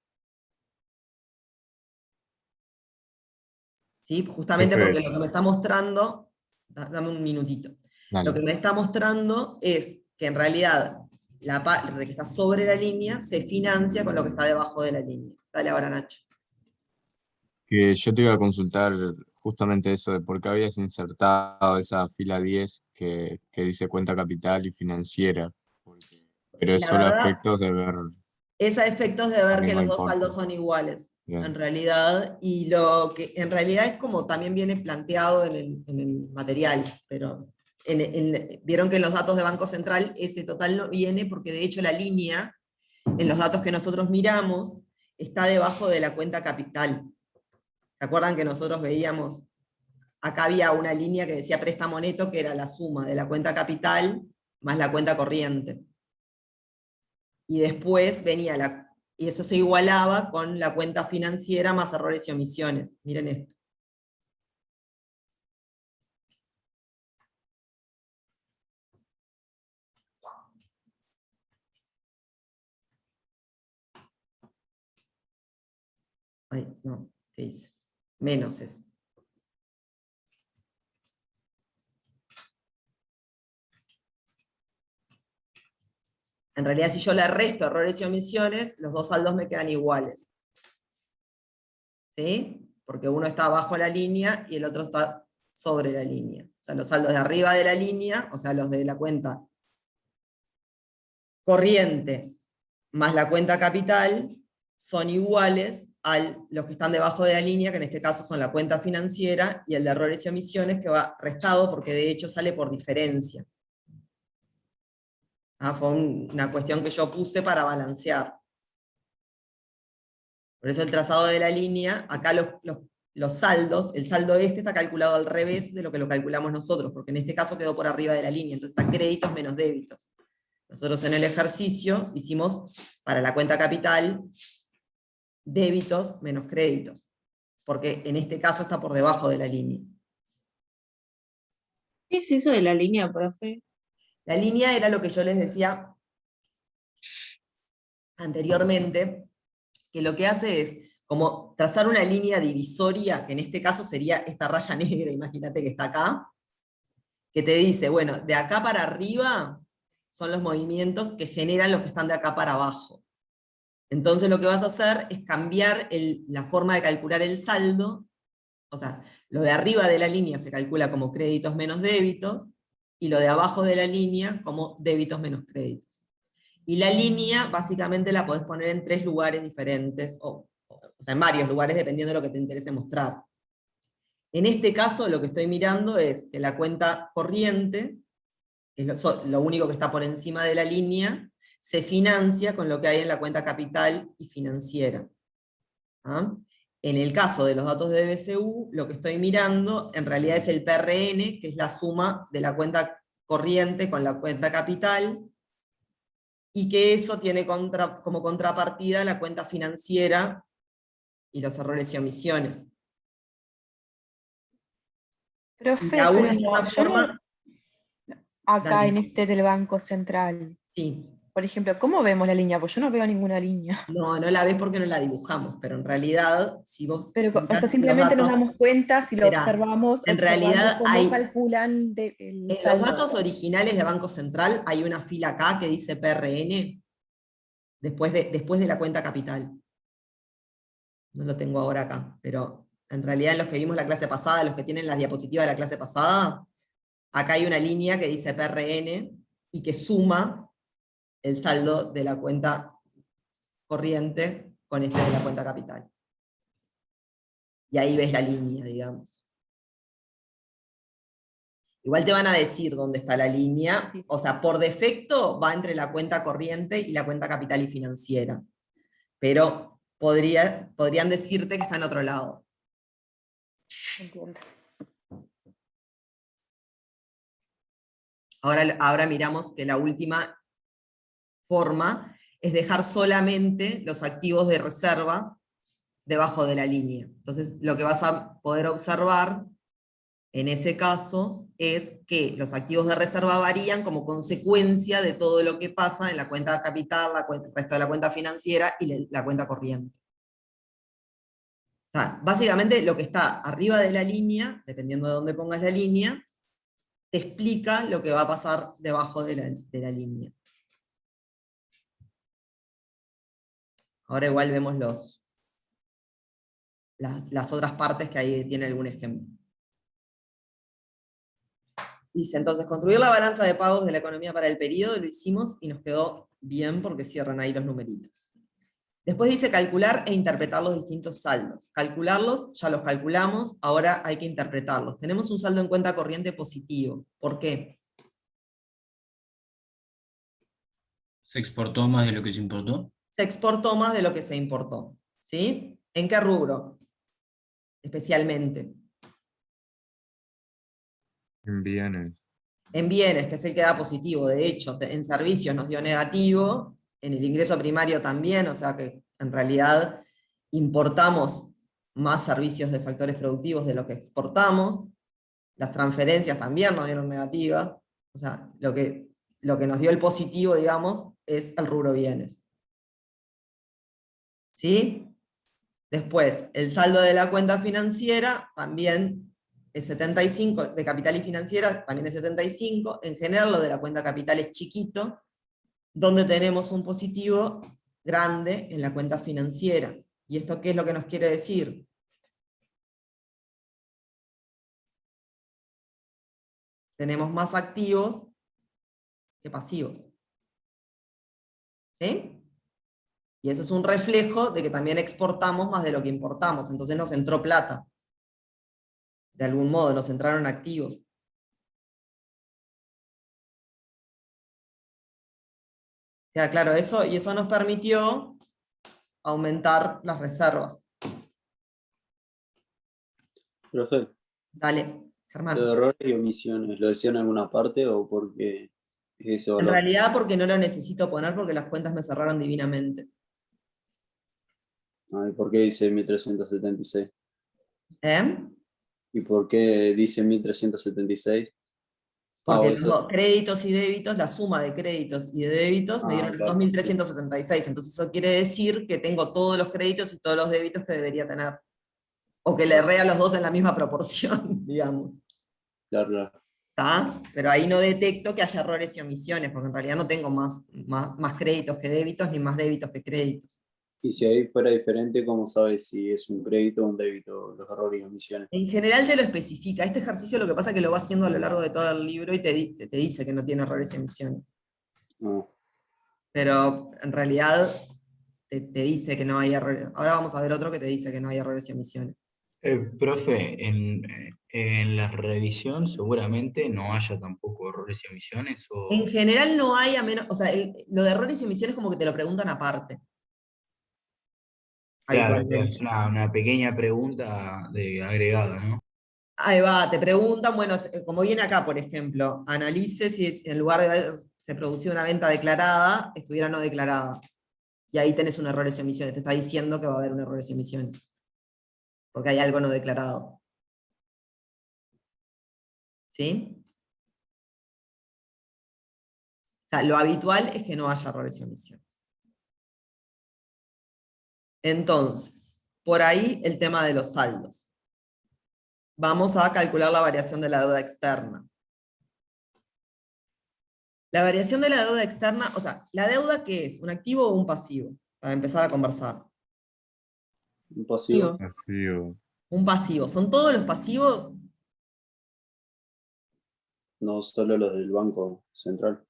¿Sí? Justamente porque lo que me está mostrando, dame un minutito,
Dale.
lo que me está mostrando es que en realidad la parte que está sobre la línea se financia con lo que está debajo de la línea. Dale ahora, Nacho.
Que yo te iba a consultar justamente eso de por qué habías insertado esa fila 10 que dice cuenta capital y financiera. Pero es
La
solo
verdad,
efectos de ver.
Es a efectos de ver que
no
los dos
importa.
saldos son iguales,
Bien.
en realidad, y lo que en realidad es como también viene planteado en el material, pero vieron que en los datos de Banco Central ese total no viene porque de hecho la línea, en los datos que nosotros miramos, está debajo de la cuenta capital. ¿Se acuerdan que nosotros veíamos? Acá había una línea que decía préstamo neto, que era la suma de la cuenta capital más la cuenta corriente. Y después venía y eso se igualaba con la cuenta financiera más errores y omisiones. Miren esto. Ay, no, ¿qué hice? Menos es. En realidad, si yo le resto errores y omisiones, los dos saldos me quedan iguales. ¿Sí? Porque uno está bajo la línea y el otro está sobre la línea. O sea, los saldos de arriba de la línea, o sea, los de la cuenta corriente más la cuenta capital, son iguales a los que están debajo de la línea, que en este caso son la cuenta financiera y el de errores y omisiones, que va restado porque de hecho sale por diferencia. Fue una cuestión que yo puse para balancear. Por eso el trazado de la línea, acá los saldos, el saldo está calculado al revés de lo que lo calculamos nosotros, porque en este caso quedó por arriba de la línea, entonces está créditos menos débitos. Nosotros en el ejercicio hicimos para la cuenta capital débitos menos créditos, porque en este caso está por debajo de la línea.
¿Qué es eso de la línea, profe?
La línea era lo que yo les decía anteriormente, que lo que hace es como trazar una línea divisoria, que en este caso sería esta raya negra, imagínate que está acá, que te dice, bueno, de acá para arriba son los movimientos que generan los que están de acá para abajo. Entonces lo que vas a hacer es cambiar la forma de calcular el saldo, o sea, lo de arriba de la línea se calcula como créditos menos débitos, y lo de abajo de la línea como débitos menos créditos. Y la línea básicamente la podés poner en 3 lugares diferentes, o sea, en varios lugares dependiendo de lo que te interese mostrar. En este caso lo que estoy mirando es que la cuenta corriente, que es lo único que está por encima de la línea, se financia con lo que hay en la cuenta capital y financiera. ¿Ah? En el caso de los datos de BCU, lo que estoy mirando en realidad es el PRN, que es la suma de la cuenta corriente con la cuenta capital, y que eso tiene como contrapartida la cuenta financiera y los errores y omisiones.
Profe,
La
pero
última
yo
forma...
acá
Dale.
en este del Banco Central,
Sí.
por ejemplo, ¿cómo vemos la línea? Pues yo no veo ninguna línea.
No la ves porque no la dibujamos, pero en realidad, si vos...
Pero, o
mirás
sea,
los
simplemente nos
datos-
damos cuenta, si lo
Mirá,
observamos,
en
observando
realidad
cómo
hay...
calculan el
En los
saldo.
datos originales de Banco Central hay una fila acá que dice PRN, después de la cuenta capital. No lo tengo ahora acá, pero en realidad en los que vimos la clase pasada, los que tienen las diapositivas de la clase pasada, acá hay una línea que dice PRN y que suma el saldo de la cuenta corriente con este de la cuenta capital. Y ahí ves la línea, digamos. Igual te van a decir dónde está la línea, o sea, por defecto va entre la cuenta corriente y la cuenta capital y financiera, pero podrían decirte que está en otro lado.
Entiendo.
Ahora miramos que la última forma es dejar solamente los activos de reserva debajo de la línea. Entonces, lo que vas a poder observar en ese caso es que los activos de reserva varían como consecuencia de todo lo que pasa en la cuenta capital, el resto de la cuenta financiera y la cuenta corriente. O sea, básicamente lo que está arriba de la línea, dependiendo de dónde pongas la línea, te explica lo que va a pasar debajo de la línea. Ahora igual vemos las otras partes que ahí tiene algún ejemplo. Dice, entonces, construir la balanza de pagos de la economía para el periodo, lo hicimos y nos quedó bien porque cierran ahí los numeritos. Después dice calcular e interpretar los distintos saldos. Calcularlos, ya los calculamos, ahora hay que interpretarlos. Tenemos un saldo en cuenta corriente positivo. ¿Por qué?
¿Se exportó más de lo que se importó?
Se exportó más de lo que se importó. ¿Sí? ¿En qué rubro? Especialmente.
En bienes.
En bienes, que es el que da positivo. De hecho, en servicios nos dio negativo, en el ingreso primario también, o sea que en realidad importamos más servicios de factores productivos de lo que exportamos. Las transferencias también nos dieron negativas. O sea, lo que nos dio el positivo, digamos, es el rubro bienes. ¿Sí? Después, el saldo de la cuenta financiera también es 75, de capital y financiera también es 75, en general lo de la cuenta capital es chiquito, donde tenemos un positivo grande en la cuenta financiera. ¿Y esto qué es lo que nos quiere decir? Tenemos más activos que pasivos. ¿Sí? Y eso es un reflejo de que también exportamos más de lo que importamos, entonces nos entró plata. De algún modo, nos entraron activos. Queda claro eso, y eso nos permitió aumentar las reservas.
Profe,
Dale, Germán.
¿los errores y omisiones lo decía en alguna parte o porque es ese
En
valor?
realidad porque no lo necesito poner porque las cuentas me cerraron divinamente.
Ay, ¿por qué dice 1376?
¿Eh?
¿Y por qué dice 1376?
Porque
Eso.
los créditos y débitos, la suma de créditos y de débitos me dieron los
Claro.
2.376. Entonces eso quiere decir que tengo todos los créditos y todos los débitos que debería tener. O que le erré a los dos en la misma proporción, digamos.
Claro.
¿Está? Pero ahí no detecto que haya errores y omisiones, porque en realidad no tengo más créditos que débitos, ni más débitos que créditos.
Y si ahí fuera diferente, ¿cómo sabes si es un crédito o un débito, los errores y omisiones?
En general te lo especifica. Este ejercicio lo que pasa es que lo va haciendo a lo largo de todo el libro y te dice que no tiene errores y omisiones.
No.
Pero en realidad te dice que no hay errores. Ahora vamos a ver otro que te dice que no hay errores y omisiones.
Profe, en la revisión seguramente no haya tampoco errores y omisiones.
En general no hay, a menos, o sea, lo de errores y omisiones como que te lo preguntan aparte.
Claro,
Habitualmente.
es una pequeña pregunta agregada, ¿no?
Ahí va, te preguntan, bueno, como viene acá, por ejemplo, analice si en lugar de haberse producido una venta declarada, estuviera no declarada. Y ahí tenés un errores y omisiones, te está diciendo que va a haber un errores y omisiones. Porque hay algo no declarado. ¿Sí? O sea, lo habitual es que no haya errores y omisiones. Entonces, por ahí el tema de los saldos. Vamos a calcular la variación de la deuda externa. La variación de la deuda externa, o sea, ¿la deuda qué es? ¿Un activo o un pasivo? Para empezar a conversar.
Un pasivo.
Pasivo.
Un pasivo. ¿Son todos los pasivos?
No solo los del Banco Central.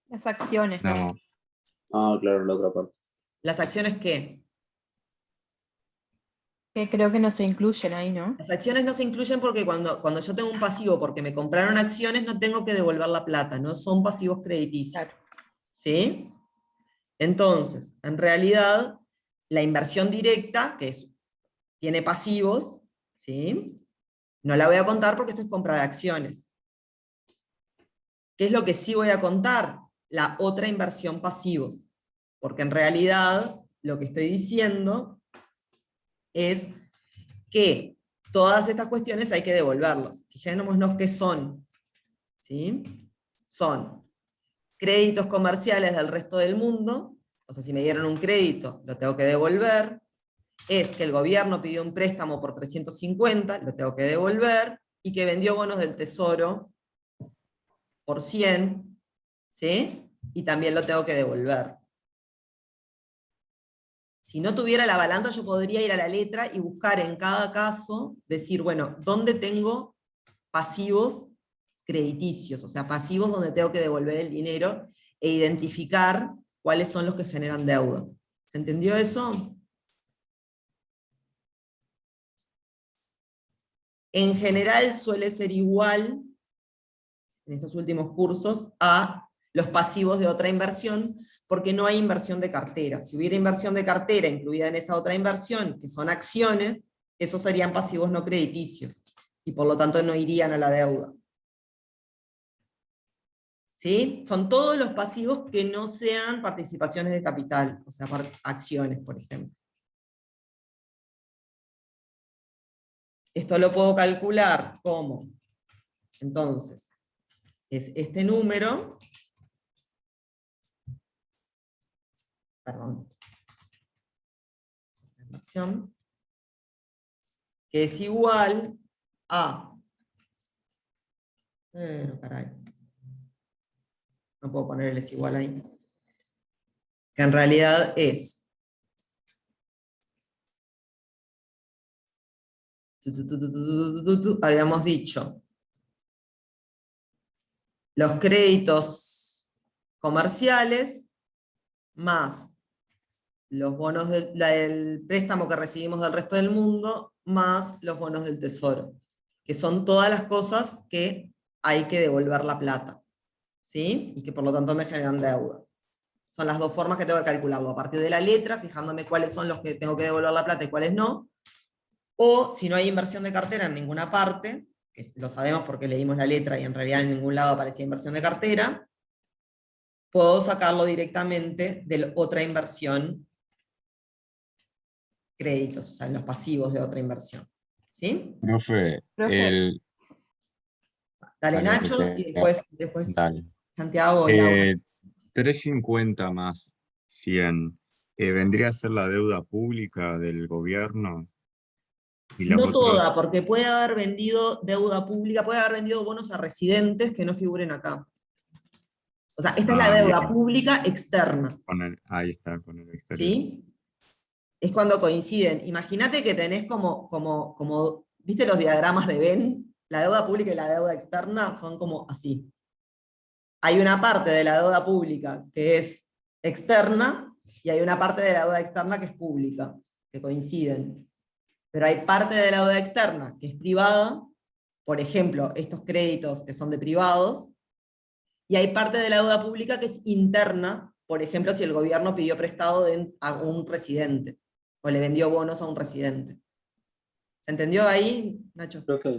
Las acciones.
No.
Claro, la otra parte.
¿Las acciones qué?
Que creo que no se incluyen ahí, ¿no?
Las acciones no se incluyen porque cuando yo tengo un pasivo porque me compraron acciones, no tengo que devolver la plata, no son pasivos crediticios. ¿Sí? Entonces, en realidad, la inversión directa, tiene pasivos, ¿sí? No la voy a contar porque esto es compra de acciones. ¿Qué es lo que sí voy a contar? La otra inversión pasivos. Porque en realidad, lo que estoy diciendo es que todas estas cuestiones hay que devolverlas. Fijémonos qué son. ¿Sí? Son créditos comerciales del resto del mundo, o sea, si me dieron un crédito, lo tengo que devolver. Es que el gobierno pidió un préstamo por 350, lo tengo que devolver, y que vendió bonos del Tesoro por 100, ¿sí? Y también lo tengo que devolver. Si no tuviera la balanza, yo podría ir a la letra y buscar en cada caso, decir, bueno, ¿dónde tengo pasivos crediticios? O sea, pasivos donde tengo que devolver el dinero e identificar cuáles son los que generan deuda. ¿Se entendió eso? En general suele ser igual, en estos últimos cursos, a los pasivos de otra inversión, porque no hay inversión de cartera. Si hubiera inversión de cartera incluida en esa otra inversión, que son acciones, esos serían pasivos no crediticios, y por lo tanto no irían a la deuda. ¿Sí? Son todos los pasivos que no sean participaciones de capital, o sea, acciones, por ejemplo. Esto lo puedo calcular como, entonces, es este número, perdón, que es igual a, caray, no puedo poner el es igual ahí, que en realidad es habíamos dicho los créditos comerciales más los bonos del préstamo que recibimos del resto del mundo, más los bonos del tesoro, que son todas las cosas que hay que devolver la plata, ¿sí? Y que por lo tanto me generan deuda. Son las dos formas que tengo que calcularlo, a partir de la letra, fijándome cuáles son los que tengo que devolver la plata y cuáles no, o si no hay inversión de cartera en ninguna parte, que lo sabemos porque leímos la letra y en realidad en ningún lado aparecía inversión de cartera, puedo sacarlo directamente de otra inversión, créditos, o sea, en los pasivos de otra inversión. ¿Sí?
Profe,
Dale, Nacho,
Profe,
y después
dale.
Santiago o Laura.
350 más 100, ¿vendría a ser la deuda pública del gobierno? Y los
No
otros,
toda, porque puede haber vendido deuda pública, puede haber vendido bonos a residentes que no figuren acá. O sea, esta es la deuda
bien.
pública externa.
Ahí está, con el exterior.
¿Sí? Es cuando coinciden. Imagínate que tenés como, ¿viste los diagramas de Venn? La deuda pública y la deuda externa son como así. Hay una parte de la deuda pública que es externa y hay una parte de la deuda externa que es pública, que coinciden. Pero hay parte de la deuda externa que es privada, por ejemplo, estos créditos que son de privados, y hay parte de la deuda pública que es interna, por ejemplo, si el gobierno pidió prestado a un residente, o le vendió bonos a un residente. ¿Se entendió ahí, Nacho?
Profe,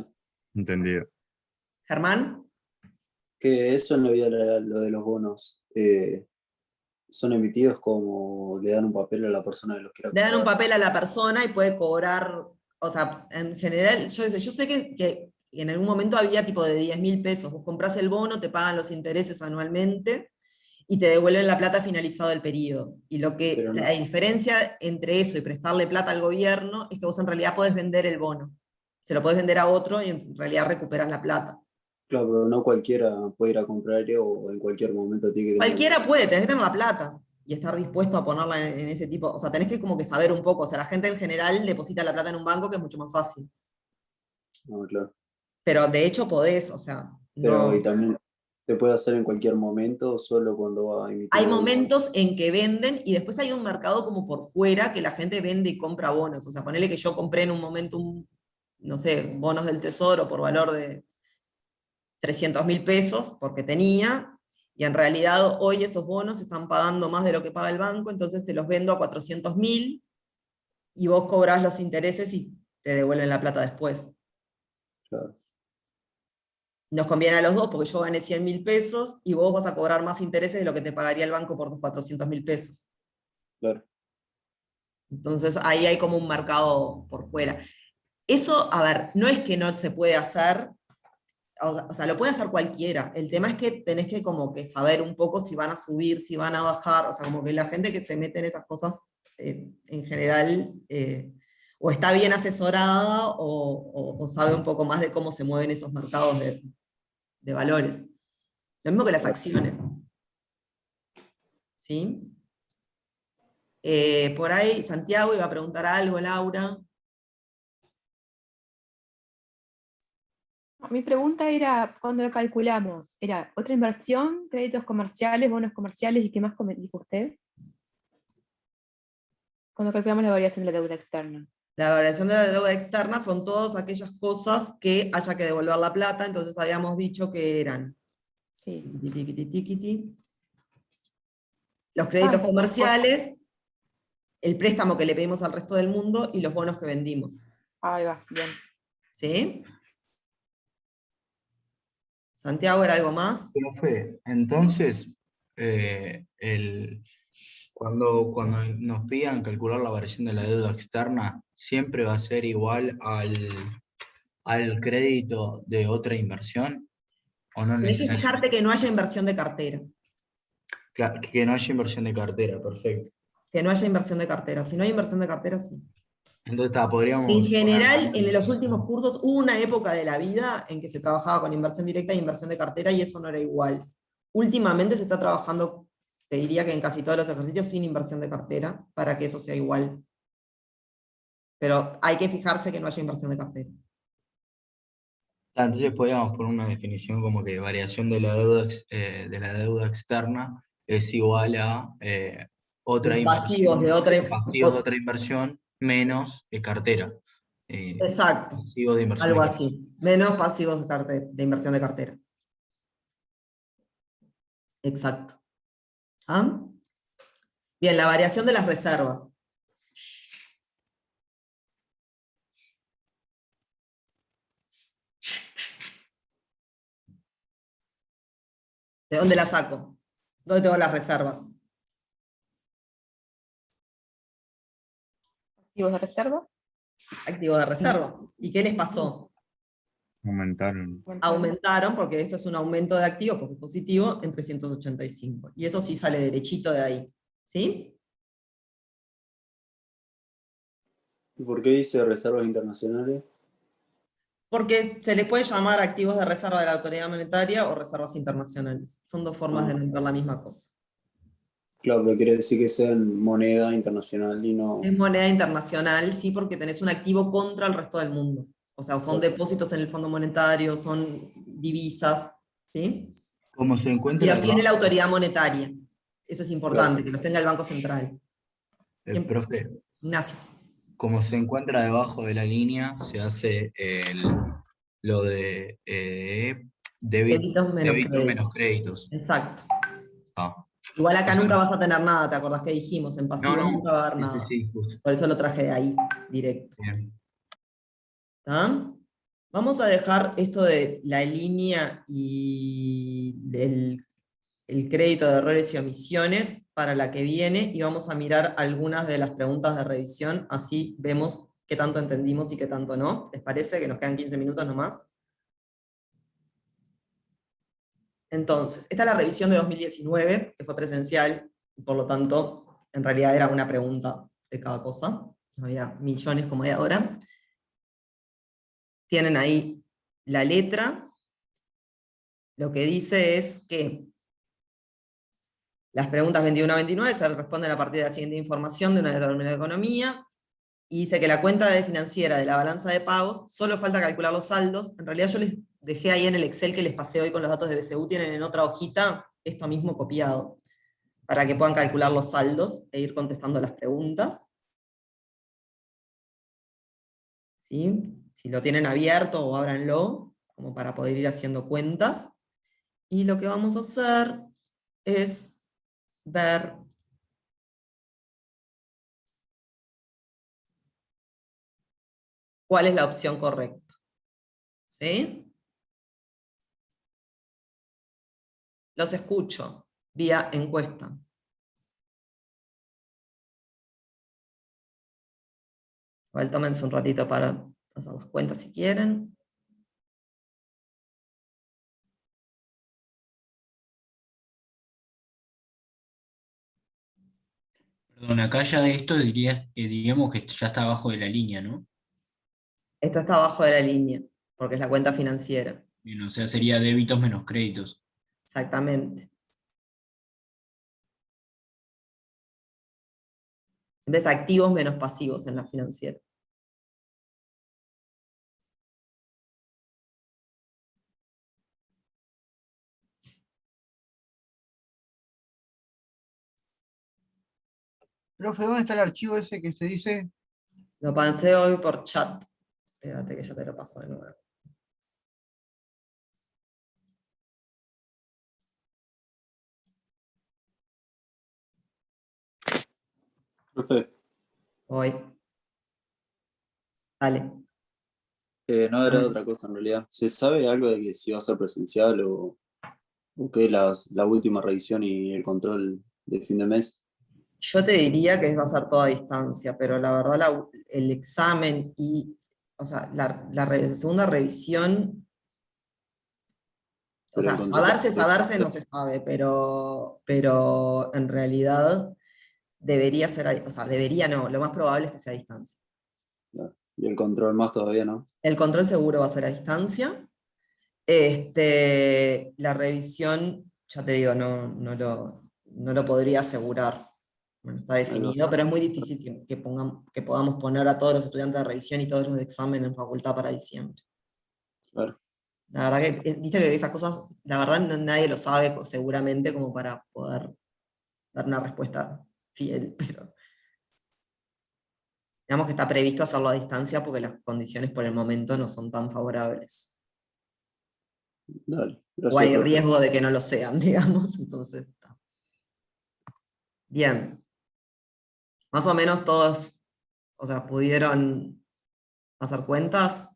Entendido.
¿Germán?
que eso en la vida lo de los bonos, son emitidos como le dan un papel a la persona que los quiera
Le dan un
comprar.
papel a la persona y puede cobrar, o sea, en general, yo sé que en algún momento había tipo de 10.000 pesos, vos comprás el bono, te pagan los intereses anualmente, y te devuelven la plata finalizado el periodo. Y
Pero no.
la diferencia entre eso y prestarle plata al gobierno es que vos en realidad podés vender el bono. Se lo podés vender a otro y en realidad recuperas la plata.
Claro, pero no cualquiera puede ir a comprar o en cualquier momento tiene que tener.
Cualquiera puede, tenés que tener la plata y estar dispuesto a ponerla en ese tipo. O sea, tenés que como que saber un poco. O sea, la gente en general deposita la plata en un banco, que es mucho más fácil.
No, claro.
Pero de hecho podés, o sea,
Pero
no.
y también se puede hacer en cualquier momento, solo cuando va a emitir
Hay
bonos.
momentos en que venden y después hay un mercado como por fuera que la gente vende y compra bonos. O sea, ponele que yo compré en un momento, no sé, bonos del tesoro por valor de 300.000 pesos porque tenía, y en realidad hoy esos bonos están pagando más de lo que paga el banco, entonces te los vendo a 400.000 y vos cobrás los intereses y te devuelven la plata después.
Claro.
Nos conviene a los dos porque yo gané 100.000 pesos y vos vas a cobrar más intereses de lo que te pagaría el banco por tus 400.000 pesos.
Claro.
Entonces ahí hay como un mercado por fuera. Eso, a ver, no es que no se puede hacer, o sea, lo puede hacer cualquiera. El tema es que tenés que como que saber un poco si van a subir, si van a bajar, o sea, como que la gente que se mete en esas cosas, en general, o está bien asesorada, o sabe un poco más de cómo se mueven esos mercados de valores. Lo mismo que las acciones. ¿Sí? Por ahí Santiago iba a preguntar algo, Laura.
Mi pregunta era, cuando lo calculamos, ¿era otra inversión, créditos comerciales, bonos comerciales y qué más dijo usted? Cuando calculamos la variación de la deuda externa.
La variación de la deuda externa son todas aquellas cosas que haya que devolver la plata, entonces habíamos dicho que eran los créditos comerciales, el préstamo que le pedimos al resto del mundo y los bonos que vendimos.
Ahí va, bien.
¿Sí? Santiago, ¿era algo más?
Profe, entonces, cuando nos pidan calcular la variación de la deuda externa, ¿siempre va a ser igual al crédito de otra inversión? ¿O no
Tenés que
necesariamente?
fijarte que no haya inversión de cartera.
Claro, que no haya inversión de cartera, perfecto.
Que no haya inversión de cartera. Si no hay inversión de cartera, sí.
Entonces, podríamos...
En general, en los últimos cursos, hubo una época de la vida en que se trabajaba con inversión directa e inversión de cartera y eso no era igual. Últimamente se está trabajando, te diría que en casi todos los ejercicios, sin inversión de cartera, para que eso sea igual. Pero hay que fijarse que no haya inversión de cartera.
Entonces podríamos poner una definición como que variación de la deuda externa es igual a otra
Los pasivos de
inversión, pasivos de
otra.
otra inversión menos cartera.
Exacto,
Pasivos de inversión
algo
de cartera.
así. Menos pasivos de inversión de cartera. Exacto. ¿Ah? Bien, la variación de las reservas. ¿De dónde la saco? ¿Dónde tengo las reservas?
¿Activos de reserva?
Activos de reserva. ¿Y qué les pasó?
Aumentaron.
Aumentaron, porque esto es un aumento de activos, porque es positivo, en 385. Y eso sí sale derechito de ahí. ¿Sí?
¿Y por qué dice reservas internacionales?
Porque se le puede llamar activos de reserva de la autoridad monetaria o reservas internacionales. Son dos formas de nombrar la misma cosa.
Claro, pero quiere decir que sean moneda internacional y no...
Es moneda internacional, sí, porque tenés un activo contra el resto del mundo. O sea, son depósitos en el Fondo Monetario, son divisas, ¿sí?
Como se
Y
encuentra
los tiene la
debajo,
autoridad monetaria. Eso es importante, que los tenga el Banco Central.
profe,
Ignacio.
como se encuentra debajo de la línea, se hace lo de
Débitos menos
débito menos
créditos.
créditos.
Exacto.
Ah.
Igual acá
O sea,
nunca vas a tener nada, ¿te acordás que dijimos? En pasivos
no.
nunca va a haber
Sí,
nada.
sí, justo.
Por eso lo traje de ahí, directo.
Bien.
¿Tá? Vamos a dejar esto de la línea y el crédito de errores y omisiones para la que viene, y vamos a mirar algunas de las preguntas de revisión, así vemos qué tanto entendimos y qué tanto no. ¿Les parece que nos quedan 15 minutos nomás? Entonces, esta es la revisión de 2019, que fue presencial, y por lo tanto, en realidad era una pregunta de cada cosa, no había millones como hay ahora. Tienen ahí la letra. Lo que dice es que las preguntas 21 a 29 se responden a partir de la siguiente información de una determinada economía, y dice que la cuenta financiera de la balanza de pagos, solo falta calcular los saldos. En realidad yo les dejé ahí en el Excel que les pasé hoy con los datos de BCU, tienen en otra hojita esto mismo copiado, para que puedan calcular los saldos e ir contestando las preguntas. ¿Sí? Si lo tienen abierto, o ábranlo, como para poder ir haciendo cuentas. Y lo que vamos a hacer es ver cuál es la opción correcta. ¿Sí? Los escucho vía encuesta. Igual tómense un ratito para hacer las cuentas si quieren.
Perdón, acá ya de esto diríamos que ya está abajo de la línea, ¿no?
Esto está abajo de la línea, porque es la cuenta financiera.
Bien, o sea, sería débitos menos créditos.
Exactamente. En vez de activos menos pasivos en la financiera.
Profe, ¿dónde está el archivo ese que usted dice?
Lo pasé hoy por chat. Espérate que ya te lo paso de nuevo.
Profe,
Hoy. Dale.
no era otra cosa en realidad. ¿Se sabe algo de que si va a ser presencial o qué es la última revisión y el control de fin de mes?
Yo te diría que va a ser toda a distancia, pero la verdad el examen y, o sea, la segunda revisión, o
Pero
sea,
el control
saberse no se sabe, pero en realidad debería ser, o sea, debería no, lo más probable es que sea a distancia.
y el control más todavía, ¿no?
El control seguro va a ser a distancia. La revisión, ya te digo, no lo podría asegurar. Bueno, está definido, pero es muy difícil que podamos poner a todos los estudiantes de revisión y todos los de examen en facultad para diciembre.
Claro.
La verdad que, viste que esas cosas, la verdad nadie lo sabe seguramente como para poder dar una respuesta fiel, pero digamos que está previsto hacerlo a distancia porque las condiciones por el momento no son tan favorables.
Dale,
O
gracias,
hay
profe.
riesgo de que no lo sean, digamos, entonces está. Bien. Más o menos todos, o sea, pudieron hacer cuentas.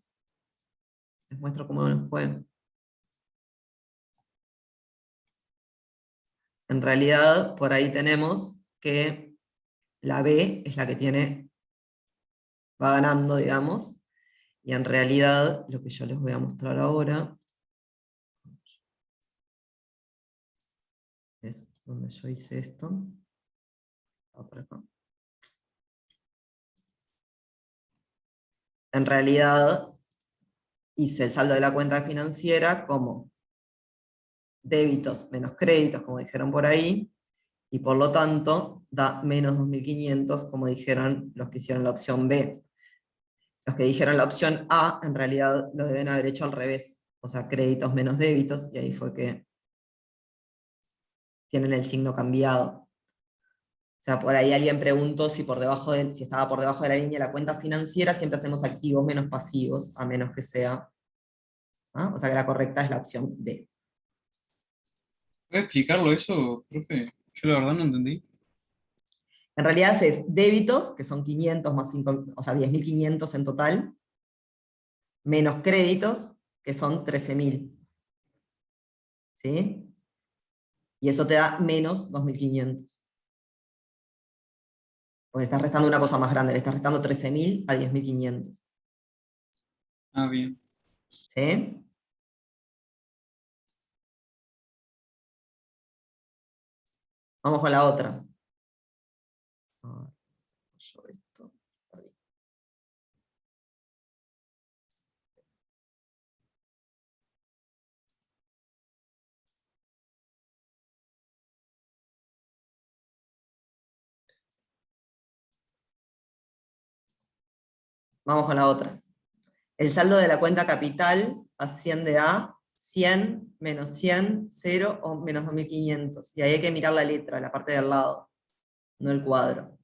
Les muestro cómo nos fue. En realidad, por ahí tenemos que la B es la que va ganando, digamos, y en realidad, lo que yo les voy a mostrar ahora, es donde yo hice esto. Por acá. En realidad, hice el saldo de la cuenta financiera como débitos menos créditos, como dijeron por ahí, y por lo tanto da menos 2.500, como dijeron los que hicieron la opción B. Los que dijeron la opción A, en realidad lo deben haber hecho al revés, o sea, créditos menos débitos, y ahí fue que tienen el signo cambiado. O sea, por ahí alguien preguntó si estaba por debajo de la línea de la cuenta financiera, siempre hacemos activos menos pasivos, a menos que sea. O sea que la correcta es la opción B.
¿Puede explicarlo eso, profe? Yo la verdad no entendí.
En realidad es débitos, que son 500 más 5, o sea, 10.500 en total, menos créditos, que son 13.000. ¿Sí? Y eso te da menos 2.500. Porque le estás restando una cosa más grande, le estás restando 13.000 a 10.500.
Ah, bien.
¿Sí? Vamos con la otra. Vamos con la otra. El saldo de la cuenta capital asciende a 100, menos 100, 0 o menos 2.500. Y ahí hay que mirar la letra, la parte del lado, no el cuadro.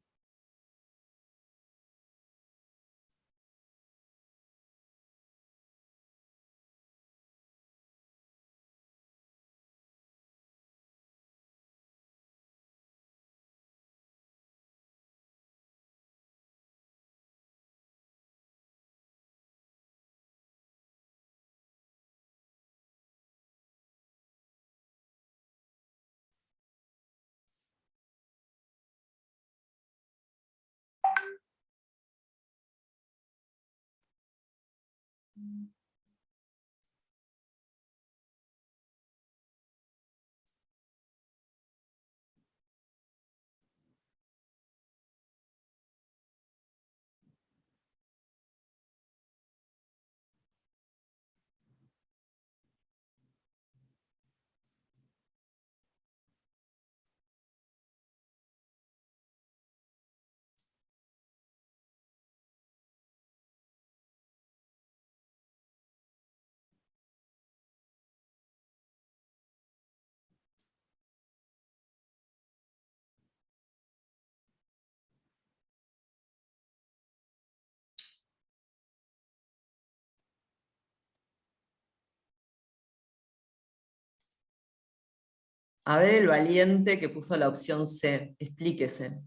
A ver el valiente que puso la opción C, explíquese.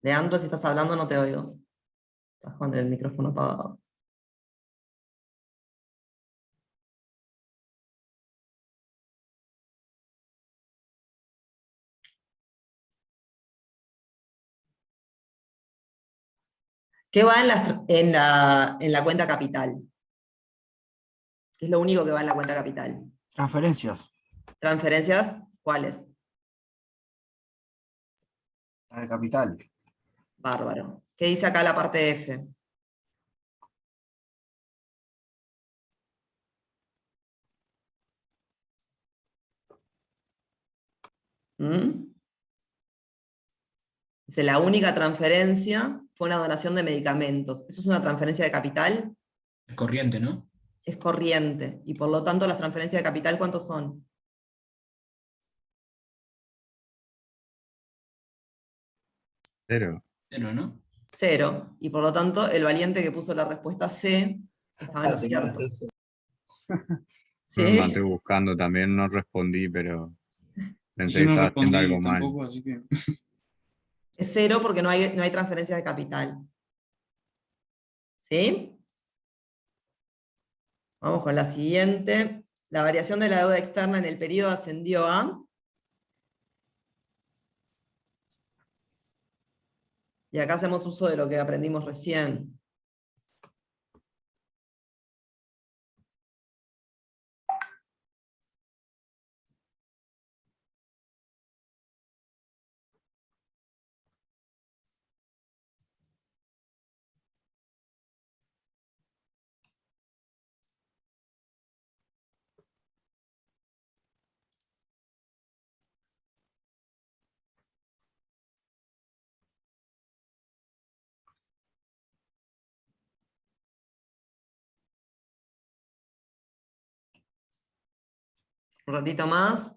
Leandro, si estás hablando no te oigo. Estás con el micrófono apagado. ¿Qué va en la cuenta capital? ¿Qué es lo único que va en la cuenta capital?
Transferencias.
¿Transferencias? ¿Cuáles?
La de capital.
Bárbaro. ¿Qué dice acá la parte F? ¿Mm? Dice, la única transferencia fue una donación de medicamentos. ¿Eso es una transferencia de capital?
Es corriente, ¿no?
Es corriente, y por lo tanto las transferencias de capital, ¿cuántos son?
Cero.
Cero, ¿no?
0, y por lo tanto el valiente que puso la respuesta C estaba en lo cierto.
Me
¿Sí?
maté buscando también, no respondí, pero pensé
Yo
que
no
estaba haciendo
respondí
algo mal.
tampoco, así que.
Es 0 porque no hay transferencias de capital. ¿Sí? Vamos con la siguiente. La variación de la deuda externa en el periodo ascendió a... Y acá hacemos uso de lo que aprendimos recién. Un ratito más.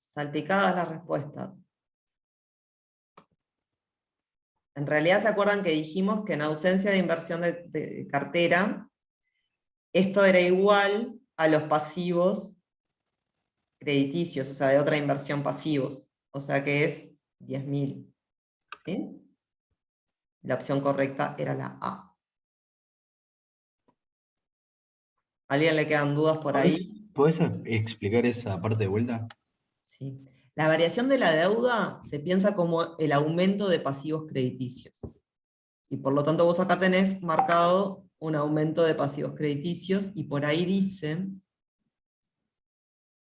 Salpicadas las respuestas. En realidad, ¿se acuerdan que dijimos que en ausencia de inversión de cartera, esto era igual a los pasivos crediticios, o sea, de otra inversión pasivos? O sea que es 10.000. ¿Sí? La opción correcta era la A. ¿A alguien le quedan dudas por ahí?
¿Puedes explicar esa parte de vuelta?
Sí. La variación de la deuda se piensa como el aumento de pasivos crediticios. Y por lo tanto vos acá tenés marcado un aumento de pasivos crediticios, y por ahí dice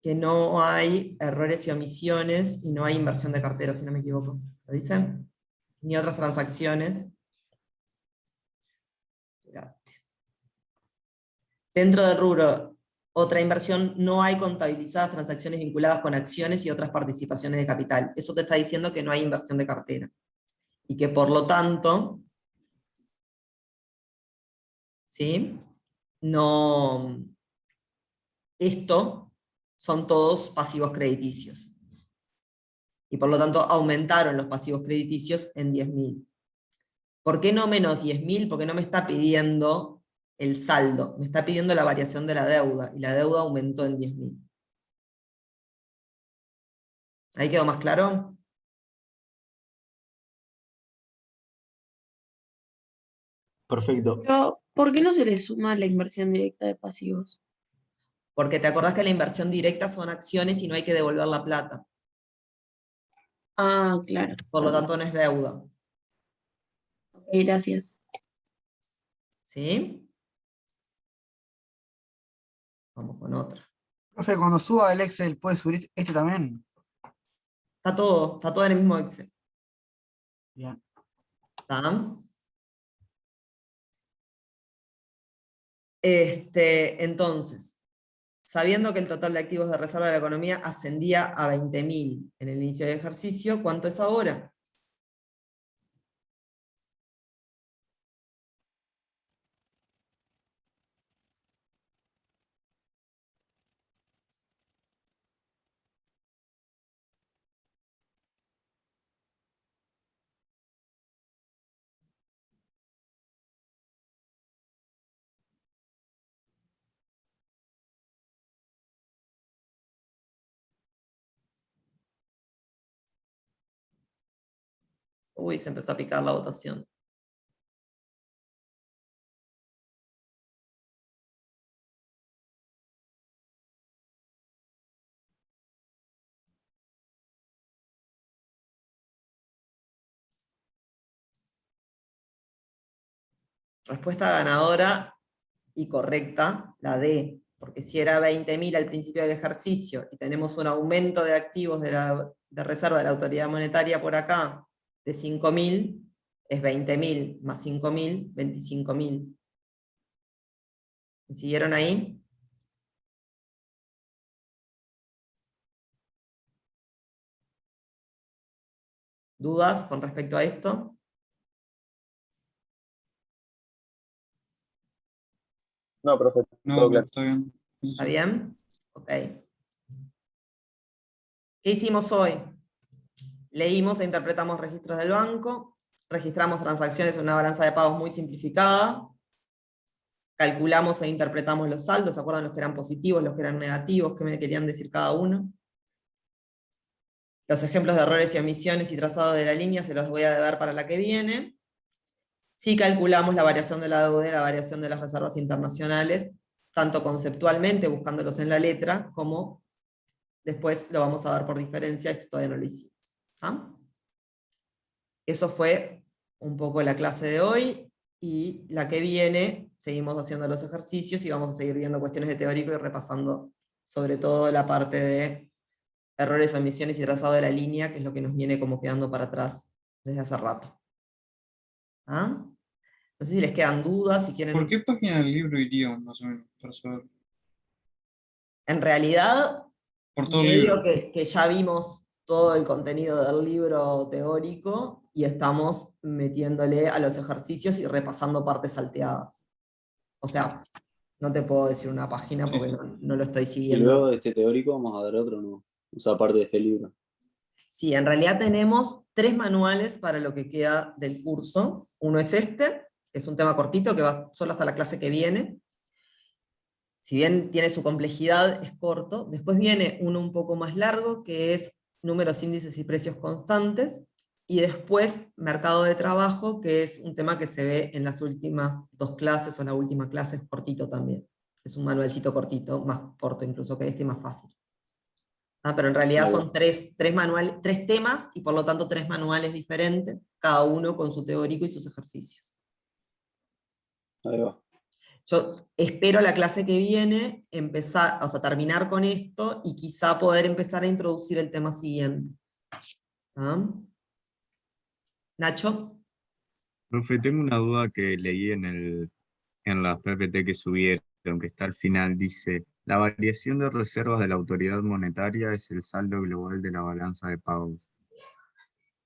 que no hay errores y omisiones, y no hay inversión de cartera, si no me equivoco. ¿Lo dice? Ni otras transacciones. Dentro del rubro otra inversión no hay contabilizadas transacciones vinculadas con acciones y otras participaciones de capital. Eso te está diciendo que no hay inversión de cartera. Y que por lo tanto, ¿sí? No, esto son todos pasivos crediticios. Y por lo tanto aumentaron los pasivos crediticios en 10.000. ¿Por qué no menos 10.000? Porque no me está pidiendo el saldo, me está pidiendo la variación de la deuda, y la deuda aumentó en 10.000. ¿Ahí quedó más claro?
Perfecto.
Pero, ¿por qué no se le suma la inversión directa de pasivos?
Porque te acordás que la inversión directa son acciones y no hay que devolver la plata.
Ah, claro.
Por lo tanto no es deuda.
Ok, gracias.
¿Sí? Vamos con otra.
Profe, cuando suba el Excel, ¿puede subir este también?
Está todo en el mismo Excel.
Bien.
¿Está? Entonces, sabiendo que el total de activos de reserva de la economía ascendía a 20.000 en el inicio del ejercicio, ¿cuánto es ahora? Uy, se empezó a picar la votación. Respuesta ganadora y correcta, la D, porque si era 20.000 al principio del ejercicio y tenemos un aumento de activos de reserva de la autoridad monetaria por acá de 5.000 es 20.000 más 5.000, 25.000. ¿Me siguieron ahí? ¿Dudas con respecto a esto?
No, profe,
No,
todo claro.
está bien.
¿Está bien? Ok. ¿Qué hicimos hoy? Leímos e interpretamos registros del banco, registramos transacciones en una balanza de pagos muy simplificada, calculamos e interpretamos los saldos, ¿se acuerdan los que eran positivos, los que eran negativos, qué me querían decir cada uno? Los ejemplos de errores y omisiones y trazado de la línea se los voy a deber para la que viene. Sí calculamos la variación de la deuda y la variación de las reservas internacionales, tanto conceptualmente, buscándolos en la letra, como después lo vamos a dar por diferencia, esto todavía no lo hicimos. ¿Ah? Eso fue un poco la clase de hoy, y la que viene seguimos haciendo los ejercicios y vamos a seguir viendo cuestiones de teórico y repasando sobre todo la parte de errores, omisiones y trazado de la línea, que es lo que nos viene como quedando para atrás desde hace rato. ¿Ah? No sé si les quedan dudas, si quieren...
¿Por qué página del libro iríamos, más o menos, para saber?
En realidad,
Por todo el
medio
libro.
que ya vimos todo el contenido del libro teórico y estamos metiéndole a los ejercicios y repasando partes salteadas. O sea, no te puedo decir una página porque no lo estoy
Y
siguiendo.
luego de este teórico vamos a dar otro, ¿no? O sea, aparte de este libro.
Sí, en realidad tenemos 3 manuales para lo que queda del curso. Uno es este, que es un tema cortito que va solo hasta la clase que viene. Si bien tiene su complejidad, es corto. Después viene uno un poco más largo, que es números, índices y precios constantes. Y después mercado de trabajo, que es un tema que se ve en las últimas 2 clases, o la última clase es cortito también. Es un manualcito cortito, más corto incluso que este, y más fácil. Pero en realidad
Ahí va.
son 3 temas, y por lo tanto 3 manuales diferentes, cada uno con su teórico y sus ejercicios.
Ahí va.
Yo espero la clase que viene empezar, o sea, terminar con esto y quizá poder empezar a introducir el tema siguiente. ¿Ah? ¿Nacho?
Profe, tengo una duda que leí en las PPT que subieron, que está al final, dice: la variación de reservas de la autoridad monetaria es el saldo global de la balanza de pagos.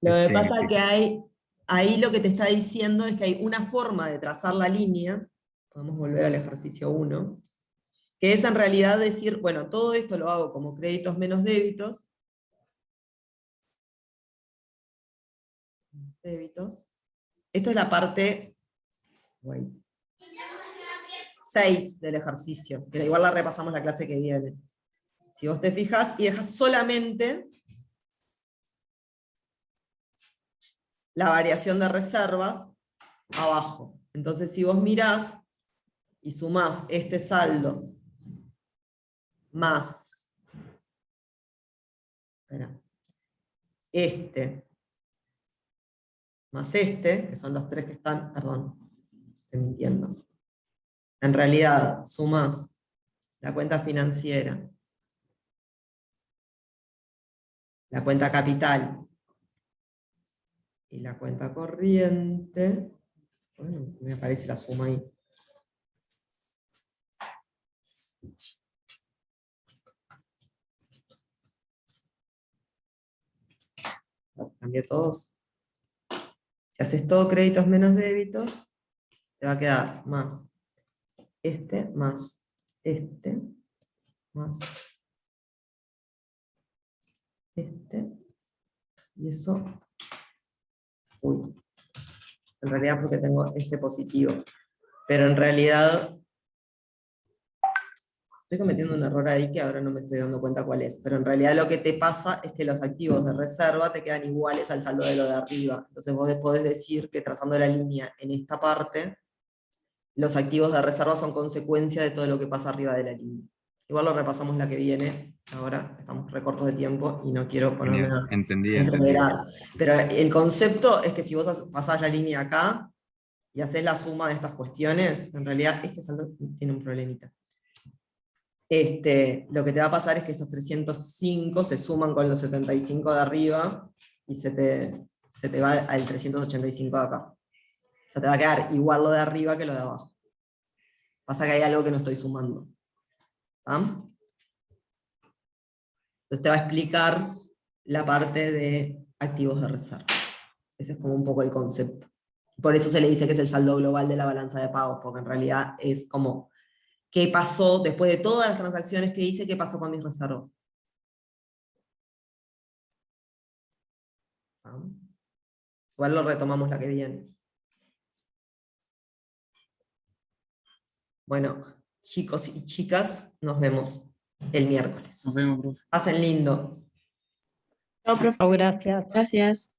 Lo
¿Qué
que pasa es que
significa?
ahí lo que te está diciendo es que hay una forma de trazar la línea, podemos volver al ejercicio 1, que es en realidad decir, bueno, todo esto lo hago como créditos menos débitos, Esto es la parte 6 del ejercicio, que igual la repasamos la clase que viene. Si vos te fijas y dejas solamente la variación de reservas abajo. Entonces, si vos mirás y sumás este saldo más este más este, que son los 3 que están, perdón, estoy mintiendo. En realidad, sumás la cuenta financiera, la cuenta capital y la cuenta corriente. Bueno, me aparece la suma ahí. Cambié todos. Si haces todo créditos menos débitos, te va a quedar más este, más este, más este, y eso, en realidad porque tengo este positivo, pero en realidad estoy cometiendo un error ahí que ahora no me estoy dando cuenta cuál es, pero en realidad lo que te pasa es que los activos de reserva te quedan iguales al saldo de lo de arriba, entonces vos podés decir que trazando la línea en esta parte, los activos de reserva son consecuencia de todo lo que pasa arriba de la línea. Igual lo repasamos la que viene, ahora estamos recortos de tiempo y no quiero ponerme a
Entendí.
entreverar. Pero el concepto es que si vos pasás la línea acá y haces la suma de estas cuestiones, en realidad este saldo tiene un problemita. Lo que te va a pasar es que estos 305 se suman con los 75 de arriba y se te se te va al 385 de acá. O sea, te va a quedar igual lo de arriba que lo de abajo. Pasa que hay algo que no estoy sumando. ¿Está? Entonces te va a explicar la parte de activos de reserva. Ese es como un poco el concepto. Por eso se le dice que es el saldo global de la balanza de pagos, porque en realidad es como qué pasó después de todas las transacciones que hice, qué pasó con mis reservas. ¿Ah? Igual lo retomamos la que viene. Bueno, chicos y chicas, nos vemos el miércoles.
Nos vemos, profe.
Pasen lindo.
No, profe.
Gracias.
Gracias.